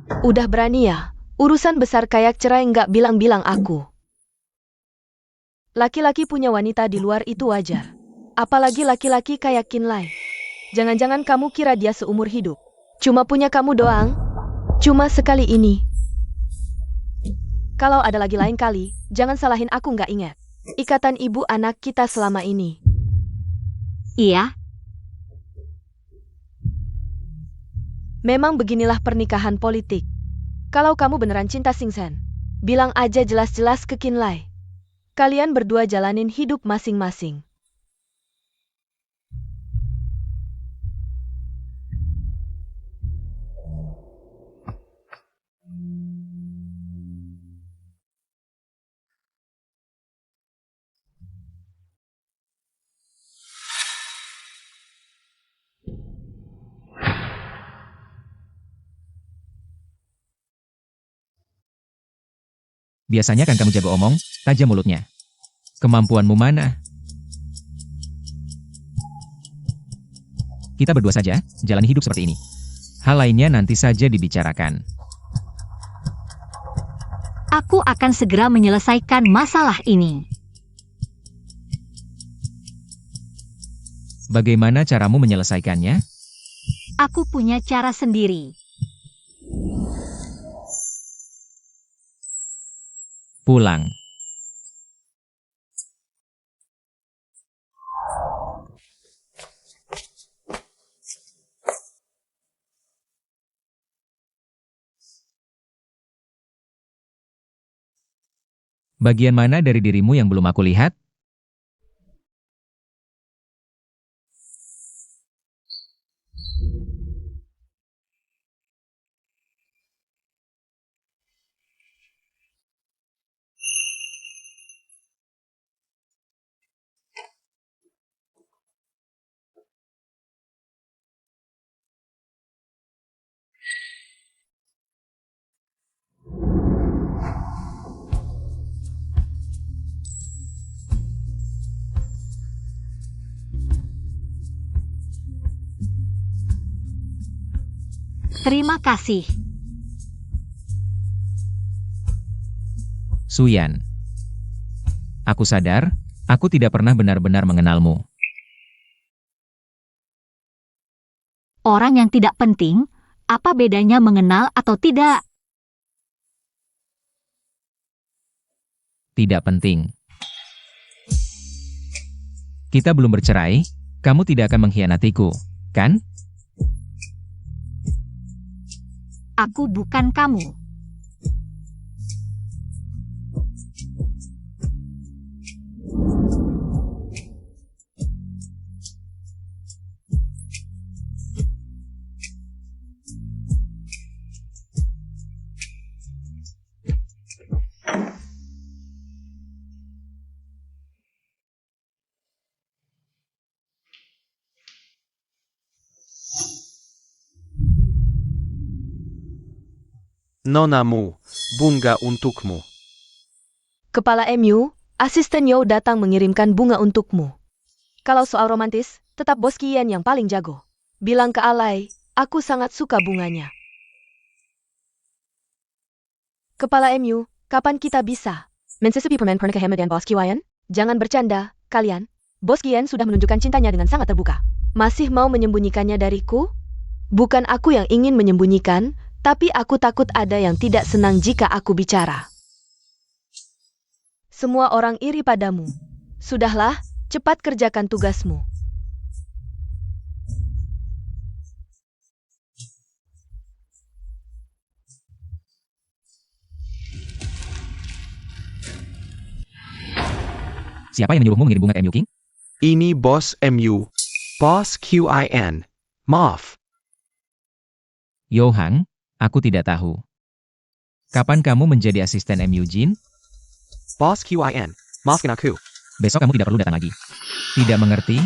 Udah berani ya? Urusan besar kayak cerai nggak bilang-bilang aku. Laki-laki punya wanita di luar itu wajar. Apalagi laki-laki kayak Kinlay. Jangan-jangan kamu kira dia seumur hidup. Cuma punya kamu doang. Cuma sekali ini. Kalau ada lagi lain kali, jangan salahin aku nggak ingat. Ikatan ibu anak kita selama ini. Iya, Memang beginilah pernikahan politik. Kalau kamu beneran cinta Singsen, bilang aja jelas-jelas ke Kinlay. Kalian berdua jalanin hidup masing-masing. Biasanya kan kamu jago omong, tajam mulutnya. Kemampuanmu mana? Kita berdua saja, jalani hidup seperti ini. Hal lainnya nanti saja dibicarakan. aku akan segera menyelesaikan masalah ini. Bagaimana caramu menyelesaikannya? Aku punya cara sendiri. Pulang. Bagian mana dari dirimu yang belum aku lihat? Terima kasih. Suyan. Aku sadar, aku tidak pernah benar-benar mengenalmu. Orang yang tidak penting, apa bedanya mengenal atau tidak? Tidak penting. Kita belum bercerai, kamu tidak akan mengkhianatiku, kan? Aku bukan kamu. Nonamu, bunga untukmu. Kepala MU, asisten Yo datang mengirimkan bunga untukmu. Kalau soal romantis, tetap Bos Kian yang paling jago. Bilang ke Alay, aku sangat suka bunganya. Kepala MU, kapan kita bisa mensesupi permen pernikahan dan Bos Kian? Jangan bercanda, kalian. Bos Kian sudah menunjukkan cintanya dengan sangat terbuka. Masih mau menyembunyikannya dariku? Bukan aku yang ingin menyembunyikan, tapi aku takut ada yang tidak senang jika aku bicara. Semua orang iri padamu. Sudahlah, cepat kerjakan tugasmu. Siapa yang menyuruhmu mengirim bunga ke MU King? Ini Bos MU. Bos Qin. Maaf. Yohang, aku tidak tahu. Kapan kamu menjadi asisten MU Jin? Bos Qin. Maafkan aku. Besok kamu tidak perlu datang lagi. Tidak mengerti?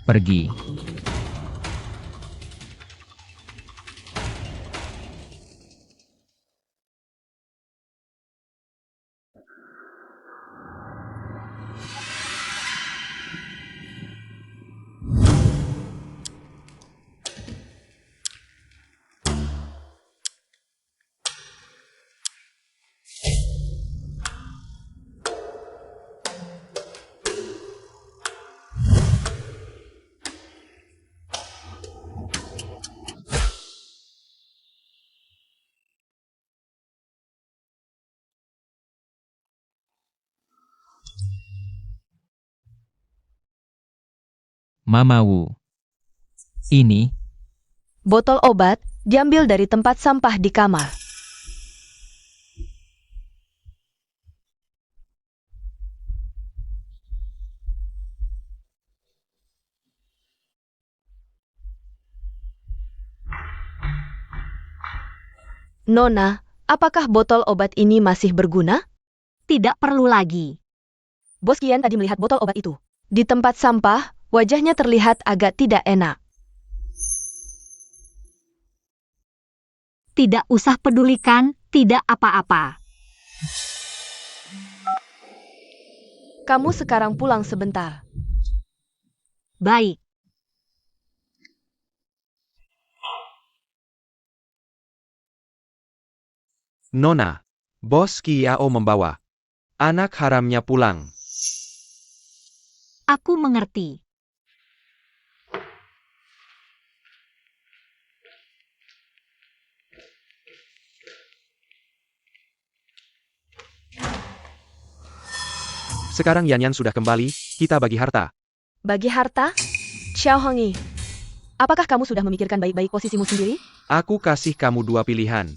Pergi. Mama Wu. Ini, Botol obat diambil dari tempat sampah di kamar. Nona, apakah botol obat ini masih berguna? Tidak perlu lagi. Bos Qian tadi melihat botol obat itu. Di tempat sampah, wajahnya terlihat agak tidak enak. Tidak usah pedulikan, tidak apa-apa. Kamu sekarang pulang sebentar. Baik. Nona, Bos Qiao membawa anak haramnya pulang. Aku mengerti. Sekarang Yanyan sudah kembali, kita bagi harta. Bagi harta? Xiao Hongyi, apakah kamu sudah memikirkan baik-baik posisimu sendiri? Aku kasih kamu dua pilihan.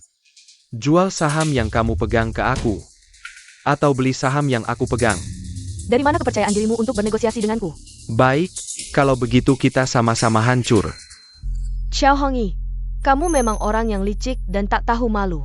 Jual saham yang kamu pegang ke aku. Atau beli saham yang aku pegang. Dari mana kepercayaan dirimu untuk bernegosiasi denganku? Baik, kalau begitu kita sama-sama hancur. Xiao Hongyi, kamu memang orang yang licik dan tak tahu malu.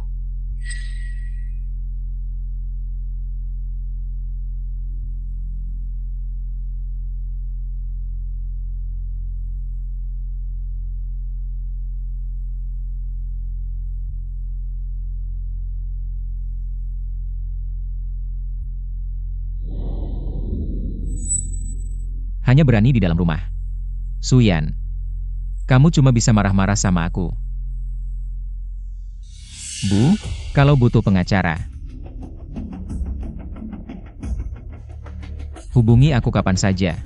hanya berani di dalam rumah. Suyan, kamu cuma bisa marah-marah sama aku. Bu, kalau butuh pengacara, hubungi aku kapan saja.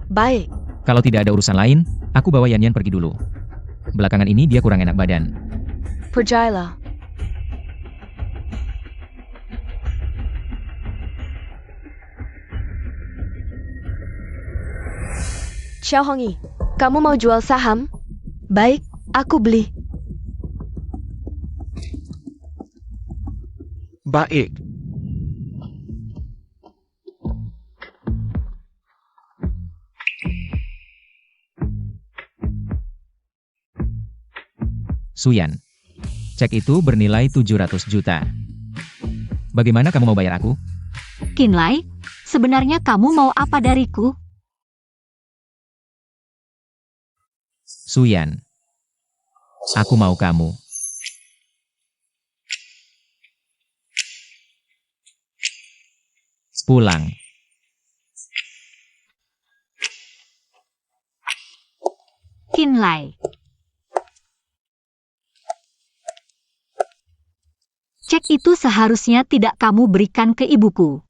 Baik. Kalau tidak ada urusan lain, aku bawa Yanyan pergi dulu. Belakangan ini dia kurang enak badan. Percayalah. Xiao Hongyi, kamu mau jual saham? Baik, aku beli. Baik. Suyan, cek itu bernilai 700 juta. Bagaimana kamu mau bayar aku? Qinlai, sebenarnya kamu mau apa dariku? Suyan, aku mau kamu. Pulang. Qinlai. Cek itu seharusnya tidak kamu berikan ke ibuku.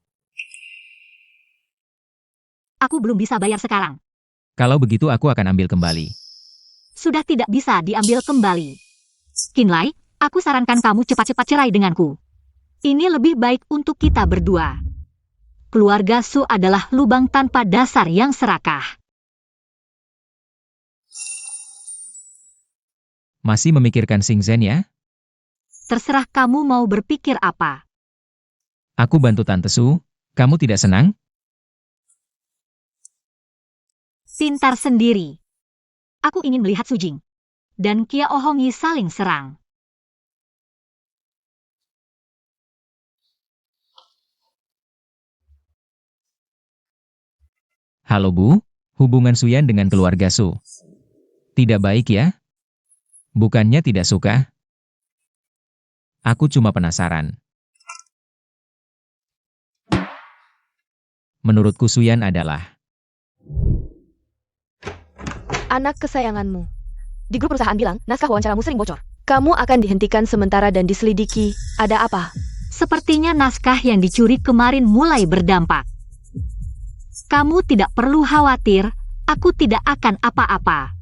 Aku belum bisa bayar sekarang. Kalau begitu aku akan ambil kembali. Sudah tidak bisa diambil kembali. Qinlai, aku sarankan kamu cepat-cepat cerai denganku. Ini lebih baik untuk kita berdua. Keluarga Su adalah lubang tanpa dasar yang serakah. Masih memikirkan Xing Zhen ya? Terserah kamu mau berpikir apa. Aku bantu Tante Su, kamu tidak senang? Pintar sendiri. Aku ingin melihat Su Jing dan Qiao Hongyi saling serang. Halo Bu, hubungan Suyan dengan keluarga Su tidak baik ya? Bukannya tidak suka? Aku cuma penasaran. Menurutku Suyan adalah anak kesayanganmu. Di grup perusahaan bilang, naskah wawancaramu sering bocor. Kamu akan dihentikan sementara dan diselidiki. Ada apa? Sepertinya naskah yang dicuri kemarin mulai berdampak. Kamu tidak perlu khawatir, aku tidak akan apa-apa.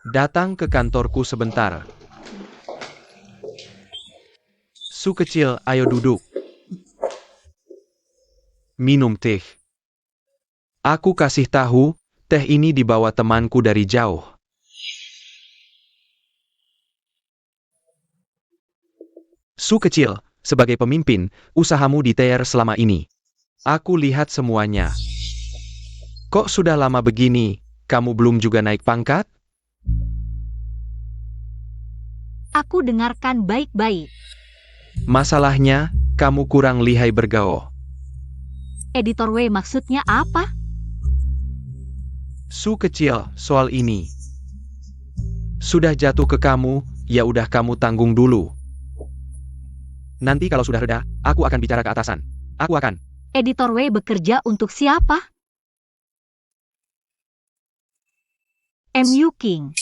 Datang ke kantorku sebentar. Su kecil, ayo duduk. Minum teh. Aku kasih tahu, teh ini dibawa temanku dari jauh. Su kecil, sebagai pemimpin, usahamu di TR selama ini. Aku lihat semuanya. Kok sudah lama begini, kamu belum juga naik pangkat? Aku dengarkan baik-baik. Masalahnya, kamu kurang lihai bergaul. Editor W maksudnya apa? Su kecil, soal ini. Sudah jatuh ke kamu, ya udah kamu tanggung dulu. Nanti kalau sudah reda, aku akan bicara ke atasan. Aku akan. Editor W bekerja untuk siapa? MU King.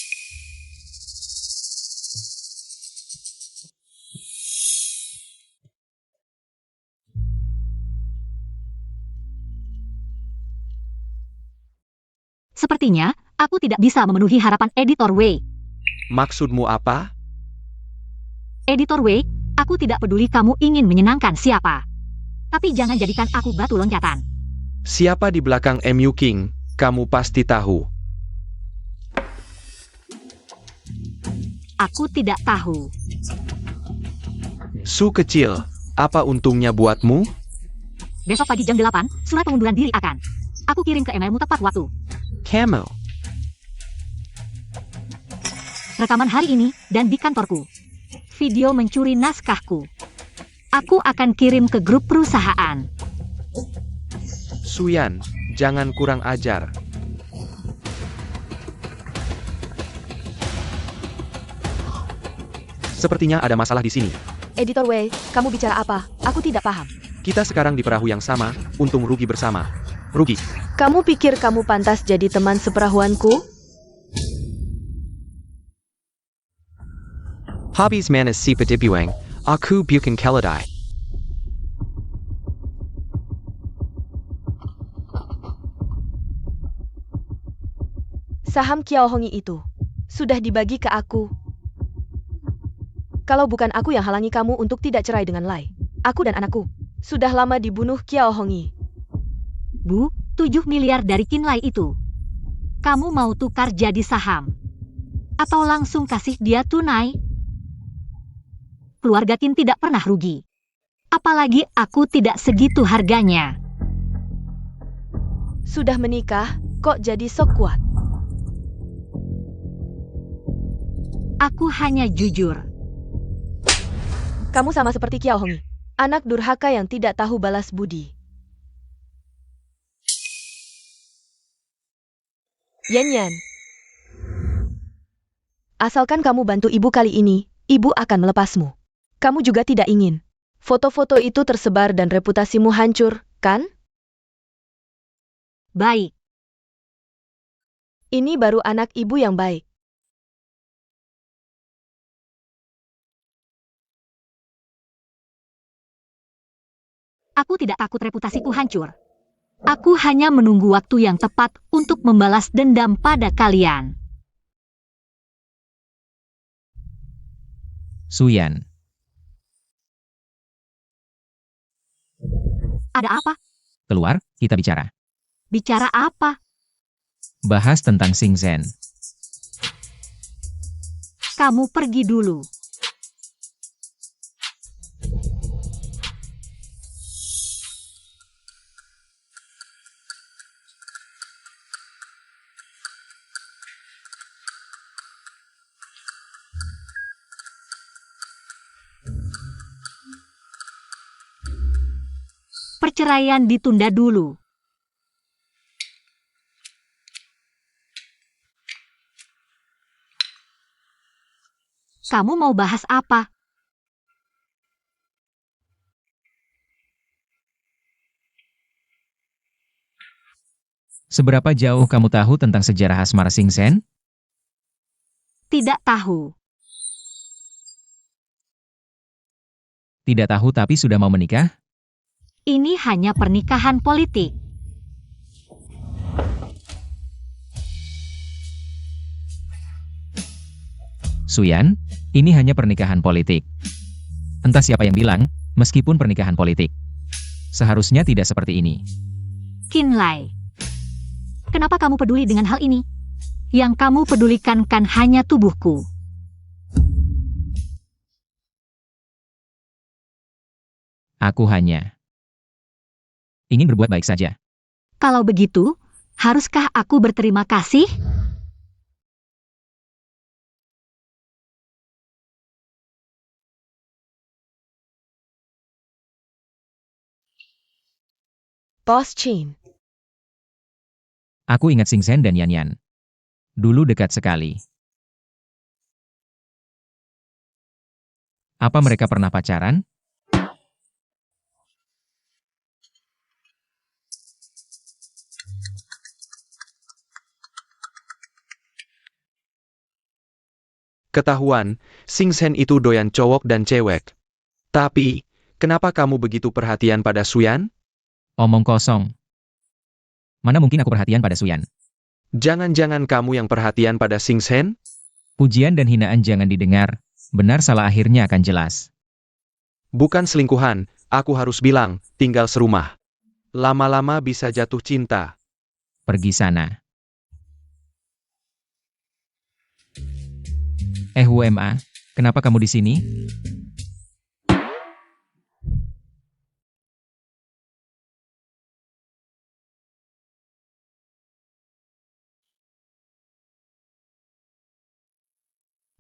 Sepertinya, aku tidak bisa memenuhi harapan Editor W. Maksudmu apa? Editor W, aku tidak peduli kamu ingin menyenangkan siapa. Tapi jangan jadikan aku batu loncatan. Siapa di belakang MU King, kamu pasti tahu. Aku tidak tahu. Su kecil, apa untungnya buatmu? Besok pagi jam 8, surat pengunduran diri akan. Aku kirim ke emailmu tepat waktu. Camel. Rekaman hari ini, dan di kantorku. Video mencuri naskahku. Aku akan kirim ke grup perusahaan. Suyan, jangan kurang ajar. Sepertinya ada masalah di sini. Editor W, kamu bicara apa? Aku tidak paham. Kita sekarang di perahu yang sama, untung rugi bersama. Rugi. Kamu pikir kamu pantas jadi teman seperahuanku? Hobbies manis si petipuang, aku bukan keledai. Saham Kiao Hongi itu sudah dibagi ke aku. Kalau bukan aku yang halangi kamu untuk tidak cerai dengan Lai, aku dan anakku sudah lama dibunuh Kiao Hongi. Bu, 7 miliar dari Kinlay itu. Kamu mau tukar jadi saham? Atau langsung kasih dia tunai? Keluarga Kin tidak pernah rugi. Apalagi aku tidak segitu harganya. Sudah menikah, kok jadi sok kuat? Aku hanya jujur. Kamu sama seperti Kiao Hongi, anak durhaka yang tidak tahu balas budi. Yan. Asalkan kamu bantu ibu kali ini, ibu akan melepasmu. Kamu juga tidak ingin foto-foto itu tersebar dan reputasimu hancur, kan? Baik. Ini baru anak ibu yang baik. Aku tidak takut reputasiku hancur. Aku hanya menunggu waktu yang tepat untuk membalas dendam pada kalian. Suyan. Ada apa? Keluar, kita bicara. Bicara apa? Bahas tentang Sing Zhen. Kamu pergi dulu. Perceraian ditunda dulu. Kamu mau bahas apa? Seberapa jauh kamu tahu tentang sejarah asmara Sing Zhen? Tidak tahu. Tidak tahu tapi sudah mau menikah? Ini hanya pernikahan politik. Suyan, ini hanya pernikahan politik. Entah siapa yang bilang, meskipun pernikahan politik. Seharusnya tidak seperti ini. Qinlai, kenapa kamu peduli dengan hal ini? Yang kamu pedulikan kan hanya tubuhku. Aku hanya ingin berbuat baik saja. Kalau begitu, haruskah aku berterima kasih? Bos Chin. Aku ingat Sing Sen dan Yan Yan. Dulu dekat sekali. Apa mereka pernah pacaran? Ketahuan, Sing Sen itu doyan cowok dan cewek. Tapi, kenapa kamu begitu perhatian pada Suyan? Omong kosong. Mana mungkin aku perhatian pada Suyan? Jangan-jangan kamu yang perhatian pada Sing Sen? Pujian dan hinaan jangan didengar. Benar salah akhirnya akan jelas. Bukan selingkuhan, aku harus bilang, tinggal serumah. Lama-lama bisa jatuh cinta. Pergi sana. WMA, kenapa kamu di sini?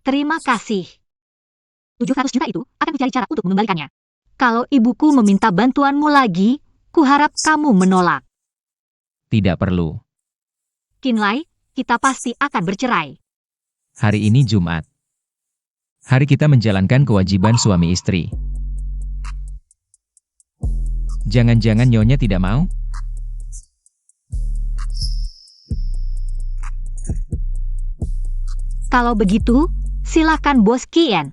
Terima kasih. 700 juta itu akan mencari cara untuk mengembalikannya. Kalau ibuku meminta bantuanmu lagi, kuharap kamu menolak. Tidak perlu. Qinlai, kita pasti akan bercerai. Hari ini Jumat. Hari kita menjalankan kewajiban suami istri. Jangan-jangan Nyonya tidak mau? Kalau begitu, silakan Bos Qian.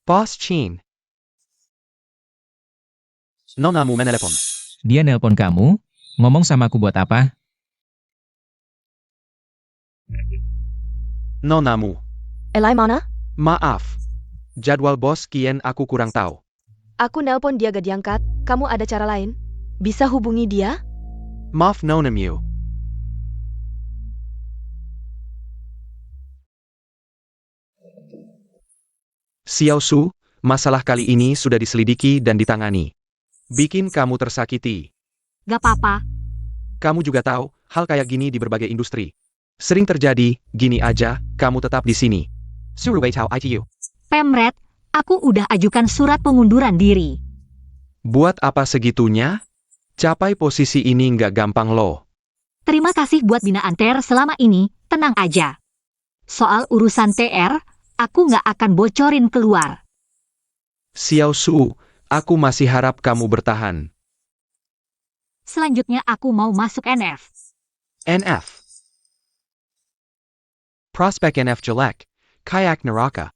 Bos Chin. Nonamu menelepon. Dia nelpon kamu? Ngomong sama aku buat apa? Nonamu. Elai mana? Maaf. Jadwal Bos Qian aku kurang tahu. Aku nelpon dia gak diangkat. Kamu ada cara lain? Bisa hubungi dia? Maaf Nonamu. Xiao Su, masalah kali ini sudah diselidiki dan ditangani. Bikin kamu tersakiti. Gak apa-apa. Kamu juga tahu, hal kayak gini di berbagai industri. Sering terjadi, gini aja, kamu tetap di sini. Suruh wait how ITU. Pemret, aku udah ajukan surat pengunduran diri. Buat apa segitunya? Capai posisi ini nggak gampang loh. Terima kasih buat binaan TR selama ini, tenang aja. Soal urusan TR, aku nggak akan bocorin keluar. Xiao Su, aku masih harap kamu bertahan. Selanjutnya aku mau masuk NF. NF. Prospek NF jelek. Kayak neraka.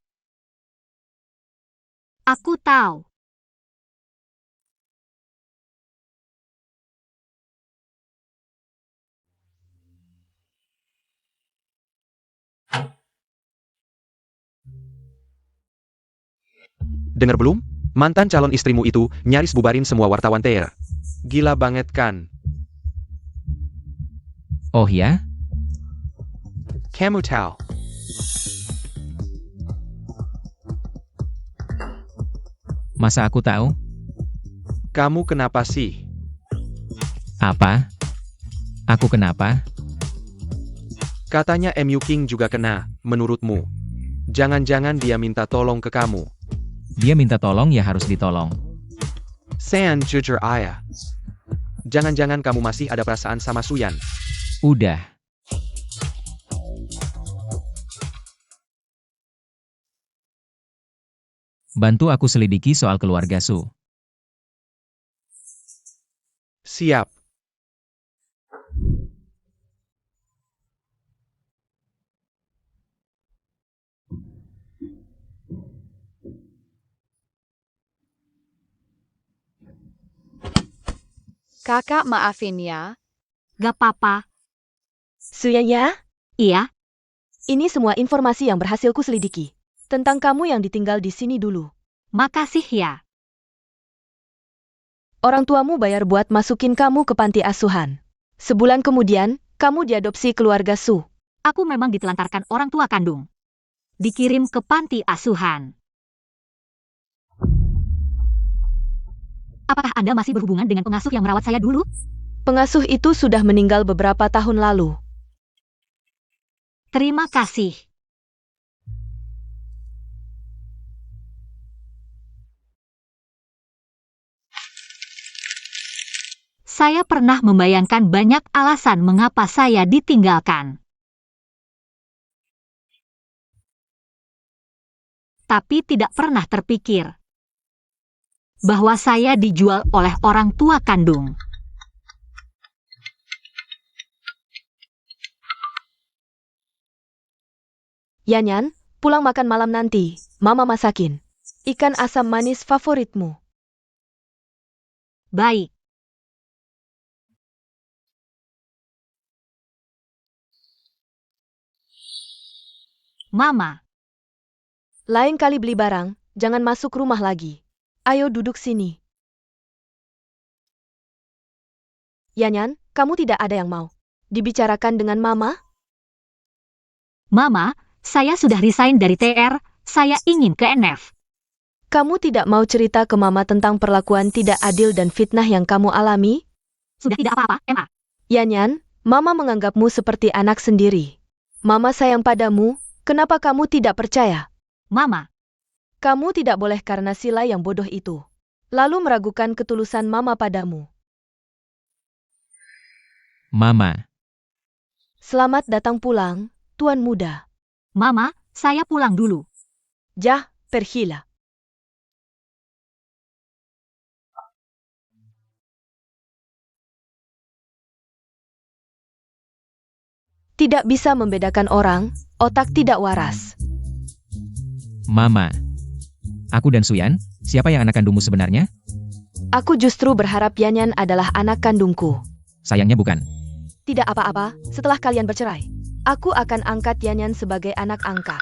Aku tahu. Dengar belum? Mantan calon istrimu itu nyaris bubarin semua wartawan TR. Gila banget kan? Oh ya? Kamu tahu. Masa aku tahu? Kamu kenapa sih? Apa? Aku kenapa? Katanya MU King juga kena, menurutmu. Jangan-jangan dia minta tolong ke kamu. Dia minta tolong ya harus ditolong. San jujur ayah. Jangan-jangan kamu masih ada perasaan sama Suyan. Udah. Bantu aku selidiki soal keluarga Su. Siap. Kakak maafin ya. Gak apa-apa. Suyan ya, Iya, ini semua informasi yang berhasil ku selidiki. Tentang kamu yang ditinggal di sini dulu. makasih ya. Orang tuamu bayar buat masukin kamu ke panti asuhan. Sebulan kemudian, kamu diadopsi keluarga Su. Aku memang ditelantarkan orang tua kandung. Dikirim ke panti asuhan. Apakah Anda masih berhubungan dengan pengasuh yang merawat saya dulu? Pengasuh itu sudah meninggal beberapa tahun lalu. Terima kasih. Saya pernah membayangkan banyak alasan mengapa saya ditinggalkan. Tapi tidak pernah terpikir bahwa saya dijual oleh orang tua kandung. Yanyan, pulang makan malam nanti. Mama masakin. Ikan asam manis favoritmu. Baik. Mama, Lain kali beli barang, jangan masuk rumah lagi. Ayo duduk sini. Yanyan, kamu tidak ada yang mau dibicarakan dengan Mama? Mama, saya sudah resign dari TR, saya ingin ke NF. Kamu tidak mau cerita ke Mama tentang perlakuan tidak adil dan fitnah yang kamu alami? Sudah tidak apa-apa, MA. Yanyan, Mama menganggapmu seperti anak sendiri. Mama sayang padamu, kenapa kamu tidak percaya? Mama, Kamu tidak boleh karena sila yang bodoh itu. Lalu meragukan ketulusan Mama padamu. Mama, Selamat datang pulang, Tuan Muda. Mama, saya pulang dulu. Jah, pergilah. Tidak bisa membedakan orang, otak tidak waras. Mama. Aku dan Suyan, siapa yang anak kandungmu sebenarnya? Aku justru berharap Yanyan adalah anak kandungku. Sayangnya bukan. Tidak apa-apa, setelah kalian bercerai, aku akan angkat Yanyan sebagai anak angkat.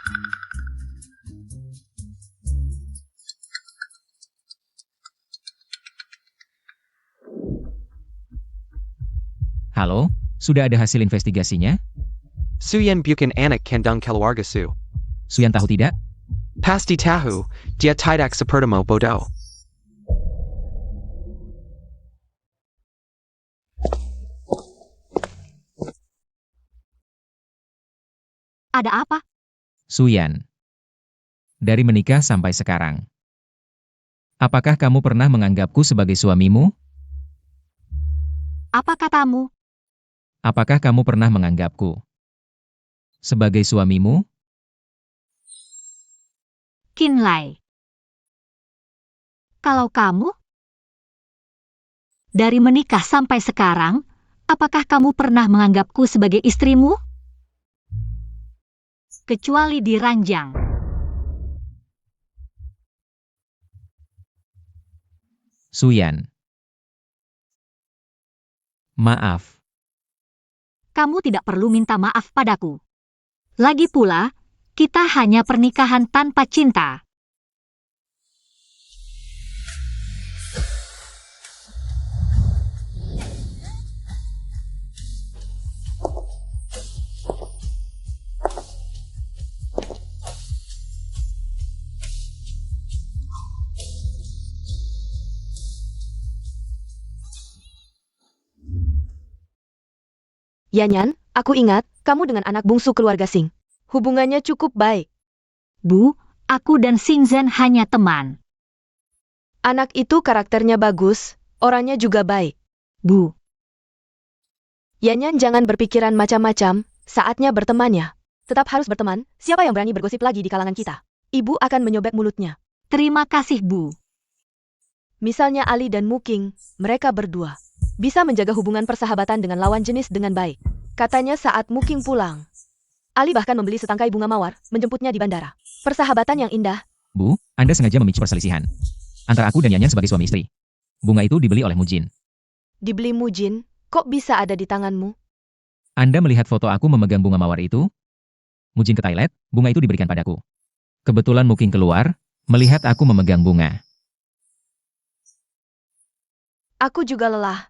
Halo, sudah ada hasil investigasinya? Suyan bukan anak kandung keluarga Su. Suyan tahu tidak? Pasti tahu, dia tidak seperti bodoh. Ada apa? Suyan. Dari menikah sampai sekarang. Apakah kamu pernah menganggapku sebagai suamimu? Apa katamu? Apakah kamu pernah menganggapku sebagai suamimu? Kinlay. Kalau kamu dari menikah sampai sekarang, apakah kamu pernah menganggapku sebagai istrimu? Kecuali di ranjang. Suyan. Maaf. Kamu tidak perlu minta maaf padaku. Lagi pula, kita hanya pernikahan tanpa cinta. Yanyan, aku ingat, kamu dengan anak bungsu keluarga Singh. Hubungannya cukup baik. Bu, aku dan Singzhen hanya teman. Anak itu karakternya bagus, orangnya juga baik. Bu, Yanyan jangan berpikiran macam-macam, saatnya berteman ya. Tetap harus berteman, siapa yang berani bergosip lagi di kalangan kita? Ibu akan menyobek mulutnya. terima kasih Bu. Misalnya Ali dan Muking, mereka berdua bisa menjaga hubungan persahabatan dengan lawan jenis dengan baik. Katanya saat Muking pulang, Ali bahkan membeli setangkai bunga mawar, menjemputnya di bandara. Persahabatan yang indah. Bu, Anda sengaja memicu perselisihan antara aku dan Yanyan sebagai suami istri. Bunga itu dibeli oleh Mujin. Dibeli Mujin, kok bisa ada di tanganmu? Anda melihat foto aku memegang bunga mawar itu? Mujin ke toilet, bunga itu diberikan padaku. Kebetulan Muking keluar, melihat aku memegang bunga. Aku juga lelah.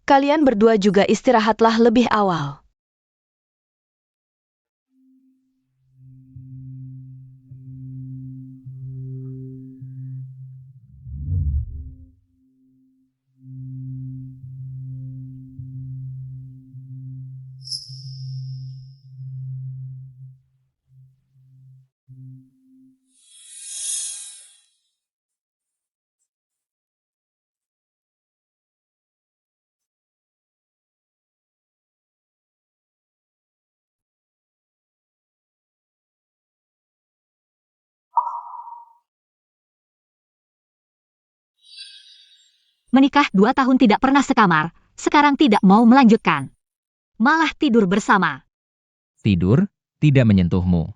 Kalian berdua juga istirahatlah lebih awal. Menikah 2 tahun tidak pernah sekamar, sekarang tidak mau melanjutkan. Malah tidur bersama. Tidur, tidak menyentuhmu.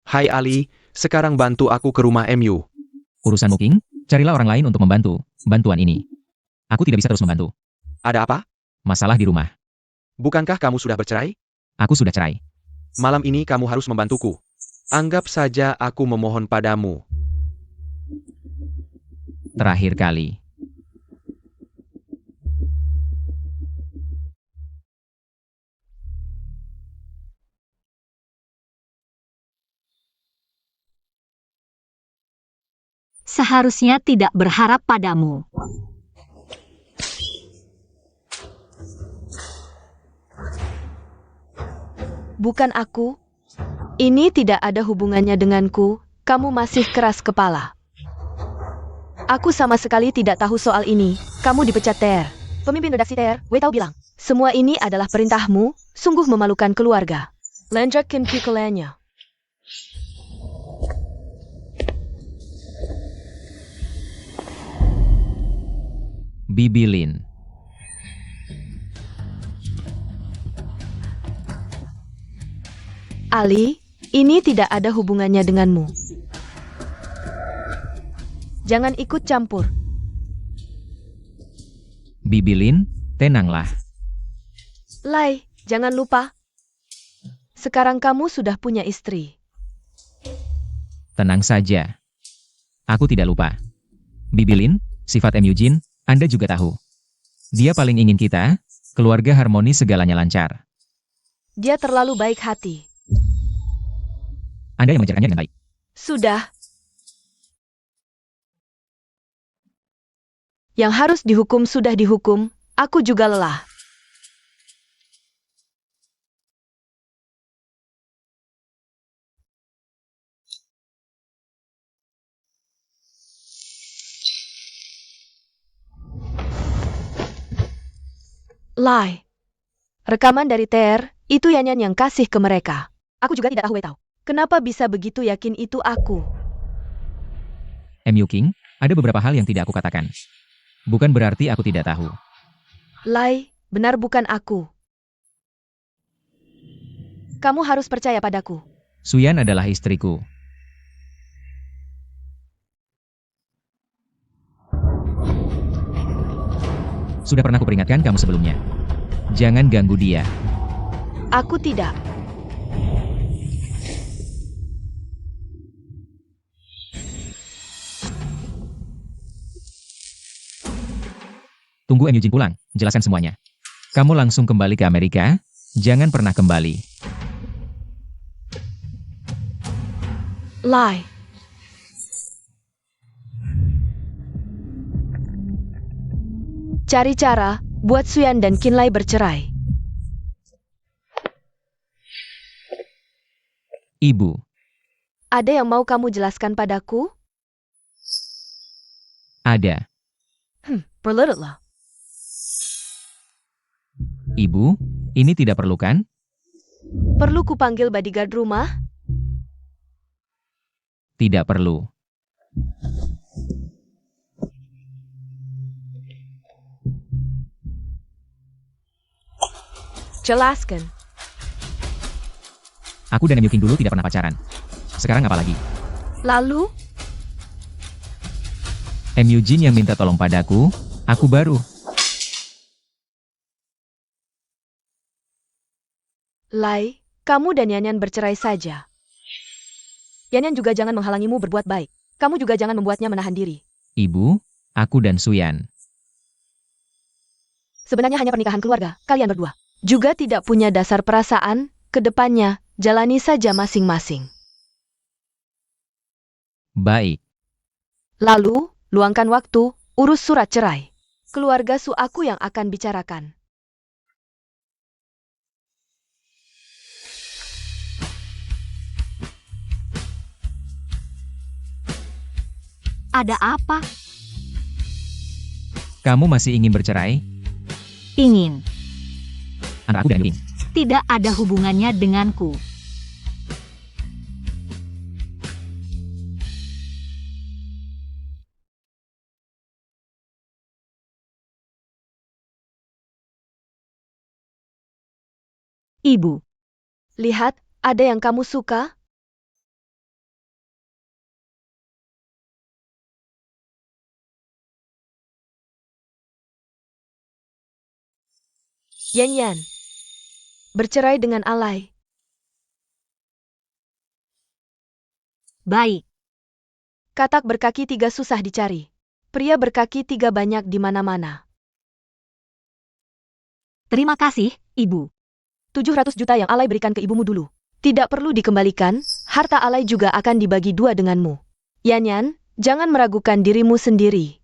Hai Ali, sekarang bantu aku ke rumah MU. Urusan Muking, carilah orang lain untuk membantu bantuan ini. Aku tidak bisa terus membantu. Ada apa? Masalah di rumah. Bukankah kamu sudah bercerai? Aku sudah cerai. Malam ini kamu harus membantuku. Anggap saja aku memohon padamu. Terakhir kali. Seharusnya tidak berharap padamu. Bukan aku. Ini tidak ada hubungannya denganku, kamu masih keras kepala. Aku sama sekali tidak tahu soal ini, kamu dipecat TR. Pemimpin redaksi TR, Wei Tao bilang, semua ini adalah perintahmu, sungguh memalukan keluarga. Lanjutkan pikirannya. Bibi Lin. Ali, ini tidak ada hubungannya denganmu. Jangan ikut campur. Bibi Lin, tenanglah. Lai, jangan lupa. Sekarang kamu sudah punya istri. Tenang saja. Aku tidak lupa. Bibi Lin, sifat Jin, Anda juga tahu. Dia paling ingin kita, keluarga harmonis segalanya lancar. Dia terlalu baik hati. Anda yang mengajarkannya dengan baik. Sudah. Yang harus dihukum sudah dihukum, aku juga lelah. Lai. Rekaman dari TR, itu Yanyan yang kasih ke mereka. Aku juga tidak tahu Wei Tao. Kenapa bisa begitu yakin itu aku? King, ada beberapa hal yang tidak aku katakan. Bukan berarti aku tidak tahu. Lai, benar bukan aku. Kamu harus percaya padaku. Suyan adalah istriku. Sudah pernah kuperingatkan kamu sebelumnya. Jangan ganggu dia. Aku tidak. Tunggu Jin pulang, jelaskan semuanya. Kamu langsung kembali ke Amerika, jangan pernah kembali. Lai. Cari cara buat Suyan dan Qinlai bercerai. Ibu, Ada yang mau kamu jelaskan padaku? ada. Berlutut lah. Ibu, ini tidak perlu kan? Perlu kupanggil bodyguard rumah? Tidak perlu. Jelaskan. Aku dan Yukin dulu tidak pernah pacaran. Sekarang apa lagi? Lalu, Jin yang minta tolong padaku, aku baru. Lai, kamu dan Yanyan bercerai saja. Yanyan juga jangan menghalangimu berbuat baik. Kamu juga jangan membuatnya menahan diri. Ibu, aku dan Suyan. Sebenarnya hanya pernikahan keluarga, kalian berdua. Juga tidak punya dasar perasaan, kedepannya, jalani saja masing-masing. Baik. Lalu, luangkan waktu, urus surat cerai. Keluarga Su aku yang akan bicarakan. Ada apa? Kamu masih ingin bercerai? Ingin. Antara aku dan Yukin. Tidak ada hubungannya denganku. Ibu, Lihat, ada yang kamu suka? Yanyan. Bercerai dengan Alai. baik. Katak berkaki 3 susah dicari. Pria berkaki 3 banyak di mana-mana. Terima kasih, Ibu. 700 juta yang Alai berikan ke ibumu dulu. Tidak perlu dikembalikan, harta Alai juga akan dibagi 2 denganmu. Yanyan, jangan meragukan dirimu sendiri.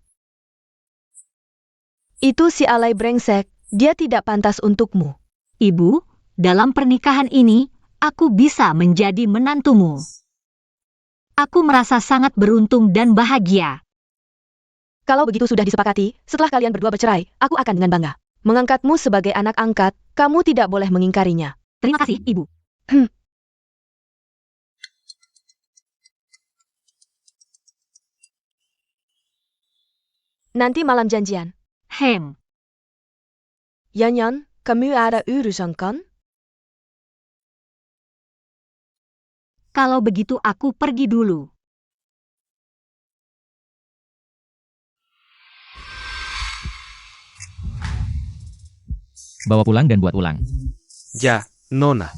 Itu si Alai brengsek, dia tidak pantas untukmu. Ibu, dalam pernikahan ini, aku bisa menjadi menantumu. Aku merasa sangat beruntung dan bahagia. Kalau begitu sudah disepakati, setelah kalian berdua bercerai, aku akan dengan bangga mengangkatmu sebagai anak angkat, kamu tidak boleh mengingkarinya. Terima kasih, Ibu. Nanti malam janjian. Hem, Yanyan, kamu ada urusan kan? kalau begitu aku pergi dulu. Bawa pulang dan buat ulang. Ja, Nona.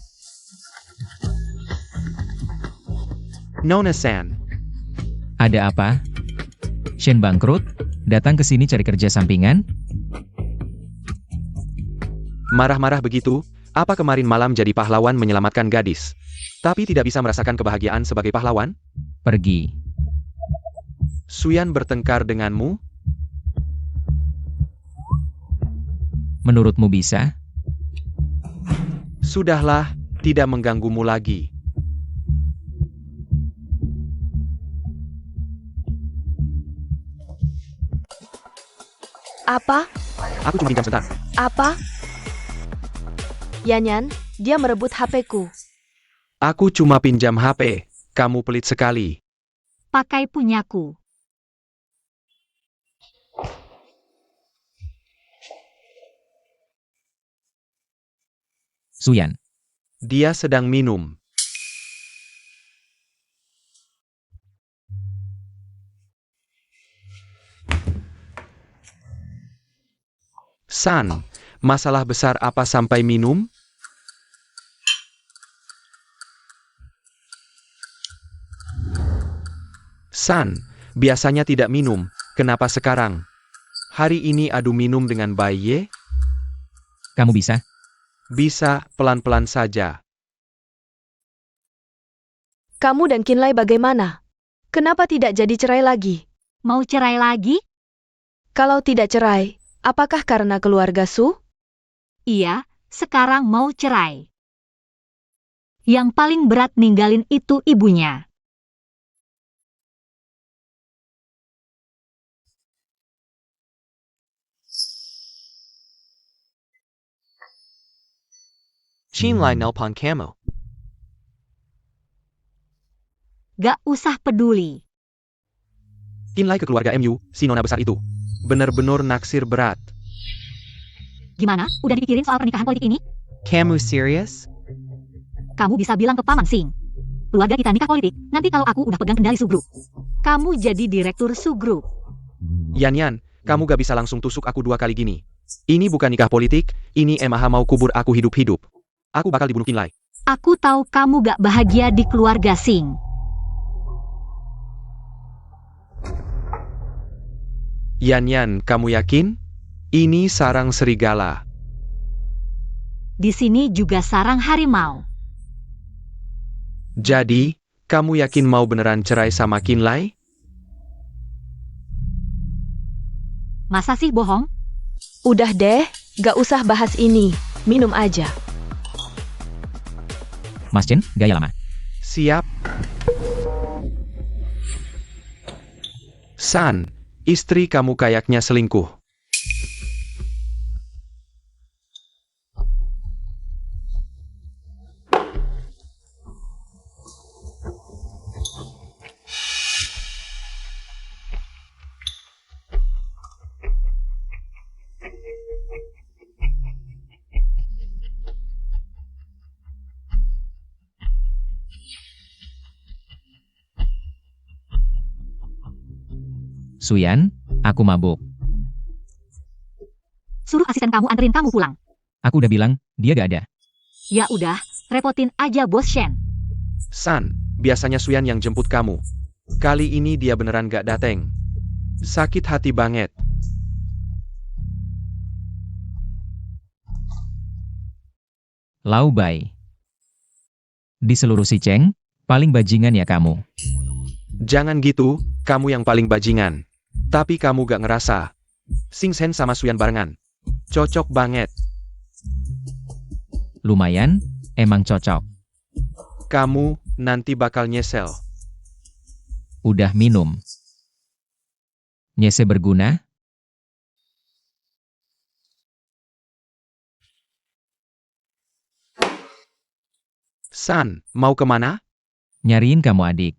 Nona-san. Ada apa? Shen bangkrut? Datang ke sini cari kerja sampingan? Marah-marah begitu, apa kemarin malam jadi pahlawan menyelamatkan gadis? Tapi tidak bisa merasakan kebahagiaan sebagai pahlawan? Pergi. Suyan bertengkar denganmu? Menurutmu bisa? Sudahlah, tidak mengganggumu lagi. Apa? Aku cuma pinjam sebentar. Apa? Yanyan, dia merebut HP-ku. Aku cuma pinjam HP. Kamu pelit sekali. Pakai punyaku. Suyan. Dia sedang minum. San, masalah besar apa sampai minum? San, biasanya tidak minum, kenapa sekarang? Hari ini adu minum dengan Baye? Kamu bisa? Bisa, pelan-pelan saja. Kamu dan Qinlai bagaimana? Kenapa tidak jadi cerai lagi? Mau cerai lagi? Kalau tidak cerai, Apakah karena keluarga Su? Iya, sekarang mau cerai. Yang paling berat ninggalin itu ibunya. Chinlai nelpon kamu. Gak usah peduli. Kinlai ke keluarga MU, si nona besar itu. Bener-bener naksir berat. Gimana? Udah dipikirin soal pernikahan politik ini? Kamu serius? Kamu bisa bilang ke Paman Sing. Keluarga kita nikah politik, nanti kalau aku udah pegang kendali Su Group. Kamu jadi direktur Su Group. Yan, kamu gak bisa langsung tusuk aku 2 kali gini. Ini bukan nikah politik, ini MH mau kubur aku hidup-hidup. Aku bakal dibunuh Kinlai. Aku tahu kamu gak bahagia di keluarga Sing. Yan, kamu yakin? Ini sarang serigala. Di sini juga sarang harimau. Jadi, kamu yakin mau beneran cerai sama Kinlai? Masa sih bohong? Udah deh, gak usah bahas ini. Minum aja. Mas Chen, gaya lama. Siap. San, istri kamu kayaknya selingkuh. Suyan, aku mabuk. Suruh asisten kamu anterin kamu pulang. Aku udah bilang, dia gak ada. Ya udah, repotin aja Bos Shen. San, biasanya Suyan yang jemput kamu. Kali ini dia beneran gak dateng. Sakit hati banget. Lau Bai. Di seluruh si Cheng, paling bajingan ya kamu. Jangan gitu, kamu yang paling bajingan. Tapi kamu gak ngerasa. Sing Sen sama Suyan barengan. Cocok banget. Lumayan, emang cocok. Kamu nanti bakal nyesel. Udah minum. Nyese berguna? San, mau kemana? Nyariin kamu adik.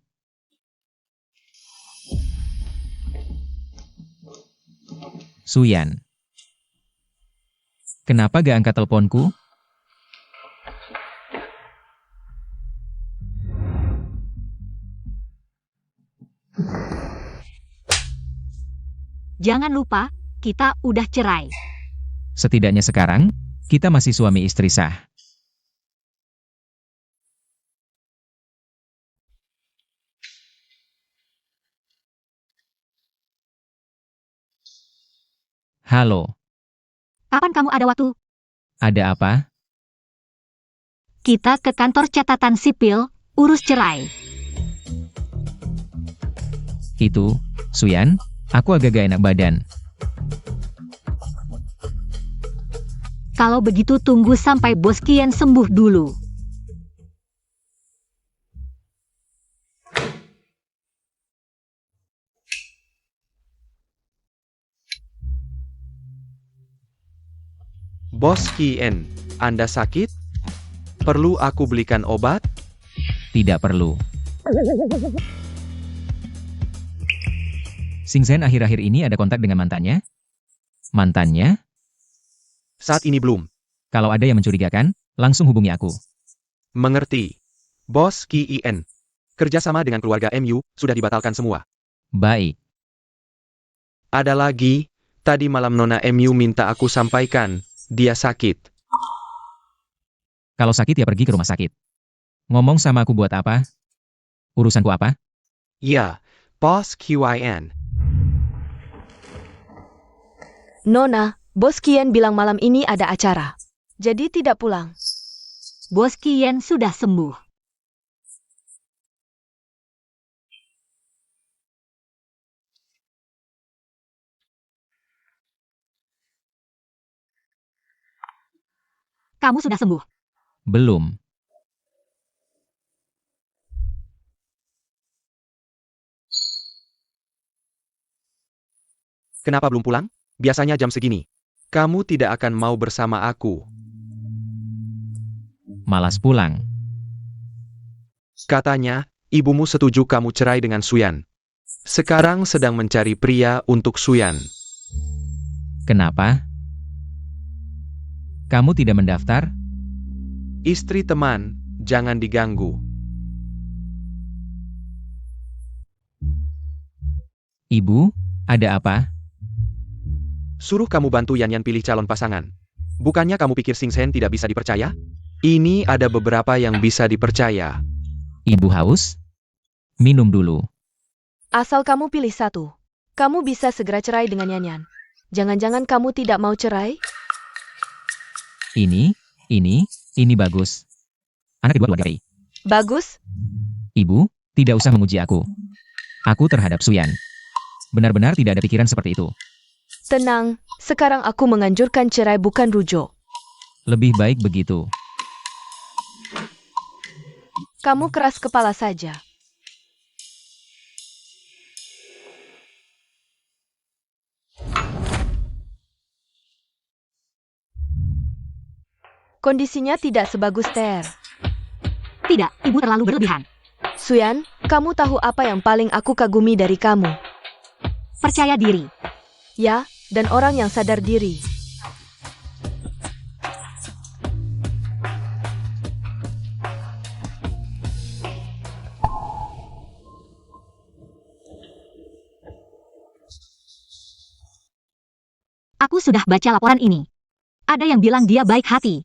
Suyan. Kenapa gak angkat teleponku? Jangan lupa, kita udah cerai. Setidaknya sekarang, kita masih suami istri sah. Halo, Kapan kamu ada waktu? ada apa? Kita ke kantor catatan sipil, urus cerai. Itu, Suyan, aku agak gak enak badan. Kalau begitu tunggu sampai Bos Kian sembuh dulu. Bos Kien, Anda sakit? Perlu aku belikan obat? Tidak perlu. Sing Sen akhir-akhir ini ada kontak dengan mantannya? Mantannya? Saat ini belum. Kalau ada yang mencurigakan, langsung hubungi aku. Mengerti. Bos Kien. Kerjasama dengan keluarga MU sudah dibatalkan semua. Baik. Ada lagi, tadi malam Nona MU minta aku sampaikan, dia sakit. Kalau sakit ya pergi ke rumah sakit. Ngomong sama aku buat apa? Urusanku apa? Ya, Bos Qin. Nona, Bos Kian bilang malam ini ada acara. Jadi tidak pulang. Bos Kian sudah sembuh. kamu sudah sembuh. Belum. Kenapa belum pulang? Biasanya jam segini. Kamu tidak akan mau bersama aku. Malas pulang. Katanya, ibumu setuju kamu cerai dengan Suyan. Sekarang sedang mencari pria untuk Suyan. Kenapa? Kamu tidak mendaftar? Istri teman, jangan diganggu. Ibu, ada apa? Suruh kamu bantu Yanyan pilih calon pasangan. Bukannya kamu pikir Sing Sen tidak bisa dipercaya? Ini ada beberapa yang bisa dipercaya. Ibu haus? Minum dulu. Asal kamu pilih satu. Kamu bisa segera cerai dengan Yanyan. Jangan-jangan kamu tidak mau cerai? Ini bagus. Anak kedua keluarga Ray. Bagus. Ibu, tidak usah menguji aku. Aku terhadap Suyan. Benar-benar tidak ada pikiran seperti itu. Tenang, sekarang aku menganjurkan cerai bukan rujuk. Lebih baik begitu. Kamu keras kepala saja. Kondisinya tidak sebagus Ter. Tidak, ibu terlalu berlebihan. Suyan, kamu tahu apa yang paling aku kagumi dari kamu? Percaya diri. Ya, dan orang yang sadar diri. Aku sudah baca laporan ini. Ada yang bilang dia baik hati.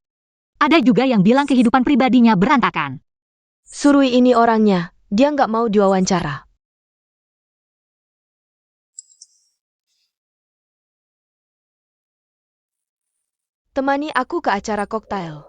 Ada juga yang bilang kehidupan pribadinya berantakan. Surui ini orangnya, dia nggak mau diwawancara. Temani aku ke acara koktail.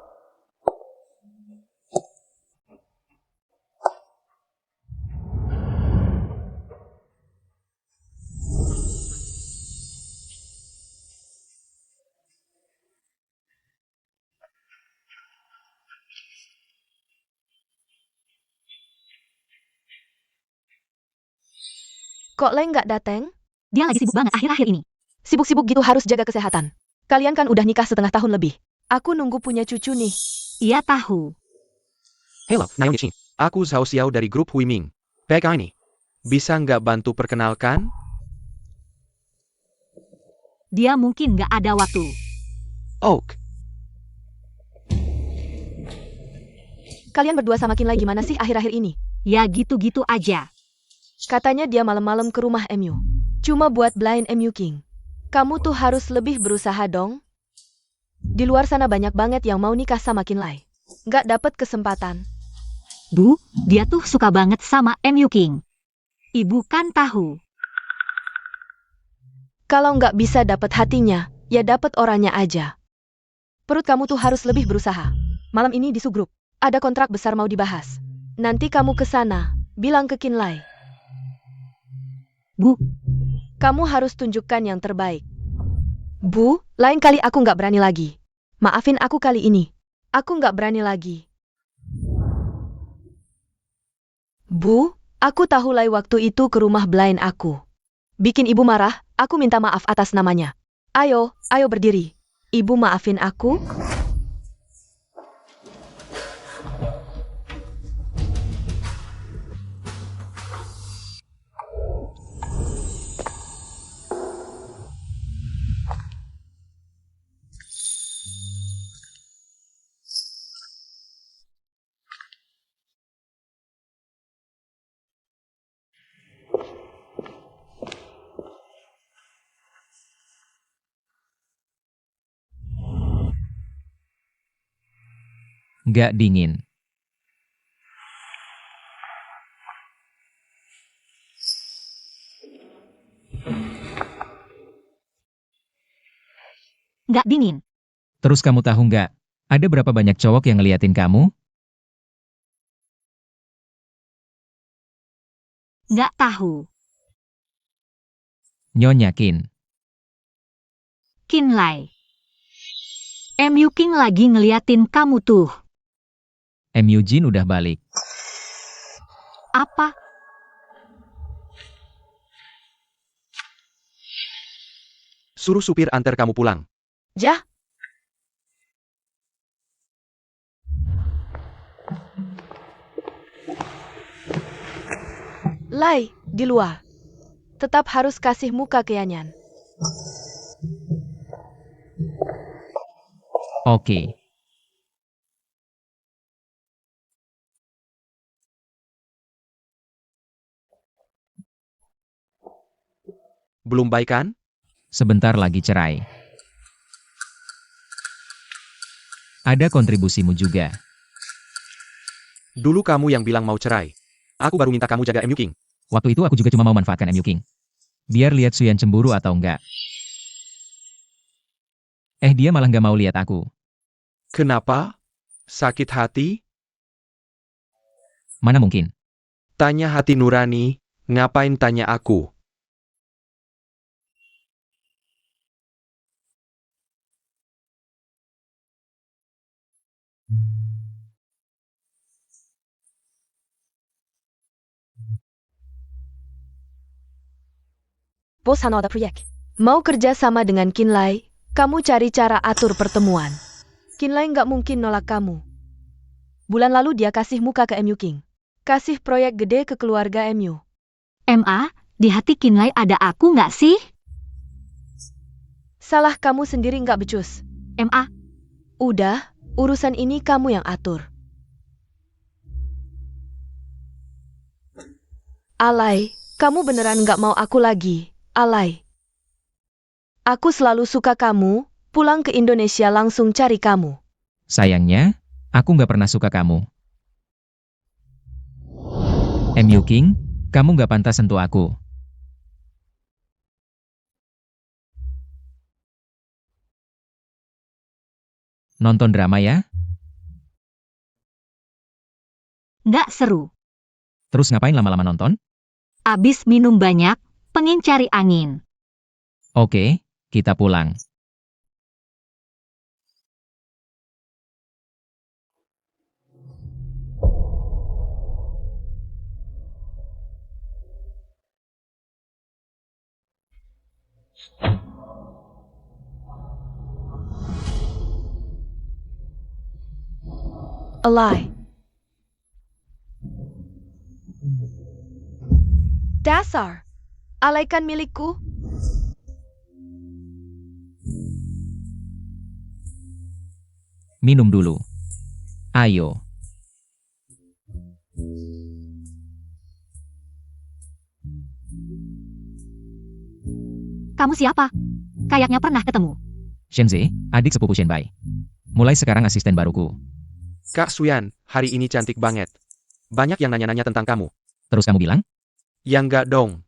Kok Leng nggak dateng? Dia lagi sibuk banget akhir-akhir ini. Sibuk-sibuk gitu harus jaga kesehatan. Kalian kan udah nikah setengah tahun lebih. Aku nunggu punya cucu nih. Ia tahu. Hello, Naomi Shin. Aku Zhao Xiao dari grup Hui Ming. PK ini. Bisa nggak bantu perkenalkan? Dia mungkin nggak ada waktu. Oak. Kalian berdua sama Kinlay gimana sih akhir-akhir ini? Ya gitu-gitu aja. Katanya dia malam-malam ke rumah MU. Cuma buat blind MU King. Kamu tuh harus lebih berusaha dong. Di luar sana banyak banget yang mau nikah sama Kinlay. Nggak dapet kesempatan. Bu, dia tuh suka banget sama MU King. Ibu kan tahu. Kalau nggak bisa dapet hatinya, ya dapet orangnya aja. Perut kamu tuh harus lebih berusaha. Malam ini di subgrup, ada kontrak besar mau dibahas. Nanti kamu ke sana, bilang ke Kinlay. Bu, Kamu harus tunjukkan yang terbaik. Bu, lain kali aku nggak berani lagi. Maafin aku kali ini. Aku nggak berani lagi. Bu, aku tahu Lai waktu itu ke rumah blind aku. Bikin ibu marah, aku minta maaf atas namanya. Ayo berdiri. Ibu maafin aku? Nggak dingin. nggak dingin. Terus kamu tahu nggak, ada berapa banyak cowok yang ngeliatin kamu? Nggak tahu. Nyonya Qin. Kinlay. MU King lagi ngeliatin kamu tuh. MU Jin udah balik. Apa? Suruh supir antar kamu pulang. Jah. Lai, di luar. Tetap harus kasih muka ke Yanyan. Oke. Belum baik kan? Sebentar lagi cerai. Ada kontribusimu juga. Dulu kamu yang bilang mau cerai. Aku baru minta kamu jaga MU King. Waktu itu aku juga cuma mau manfaatkan MU King. Biar lihat Suyan cemburu atau enggak. Dia malah nggak mau lihat aku. Kenapa? Sakit hati? Mana mungkin? Tanya hati nurani, ngapain tanya aku? Bos Hano ada proyek. Mau kerja sama dengan Kinlay, kamu cari cara atur pertemuan. Kinlay nggak mungkin nolak kamu. Bulan lalu dia kasih muka ke MU King. Kasih proyek gede ke keluarga MU. MA, di hati Kinlay ada aku nggak sih? Salah kamu sendiri nggak becus. MA, Udah, urusan ini kamu yang atur. Alay, kamu beneran nggak mau aku lagi, Alay. Aku selalu suka kamu, pulang ke Indonesia langsung cari kamu. Sayangnya, aku nggak pernah suka kamu. MU King, kamu nggak pantas sentuh aku. Nonton drama ya? nggak seru. Terus ngapain lama-lama nonton? Abis minum banyak, pengen cari angin. Oke, kita pulang. Alay. Dasar. Alaikan milikku. Minum dulu. Ayo. Kamu siapa? Kayaknya pernah ketemu. Shenze, adik sepupu Shenbai. Mulai sekarang asisten baruku. Kak Suyan, hari ini cantik banget. Banyak yang nanya-nanya tentang kamu. Terus kamu bilang? Yang enggak dong.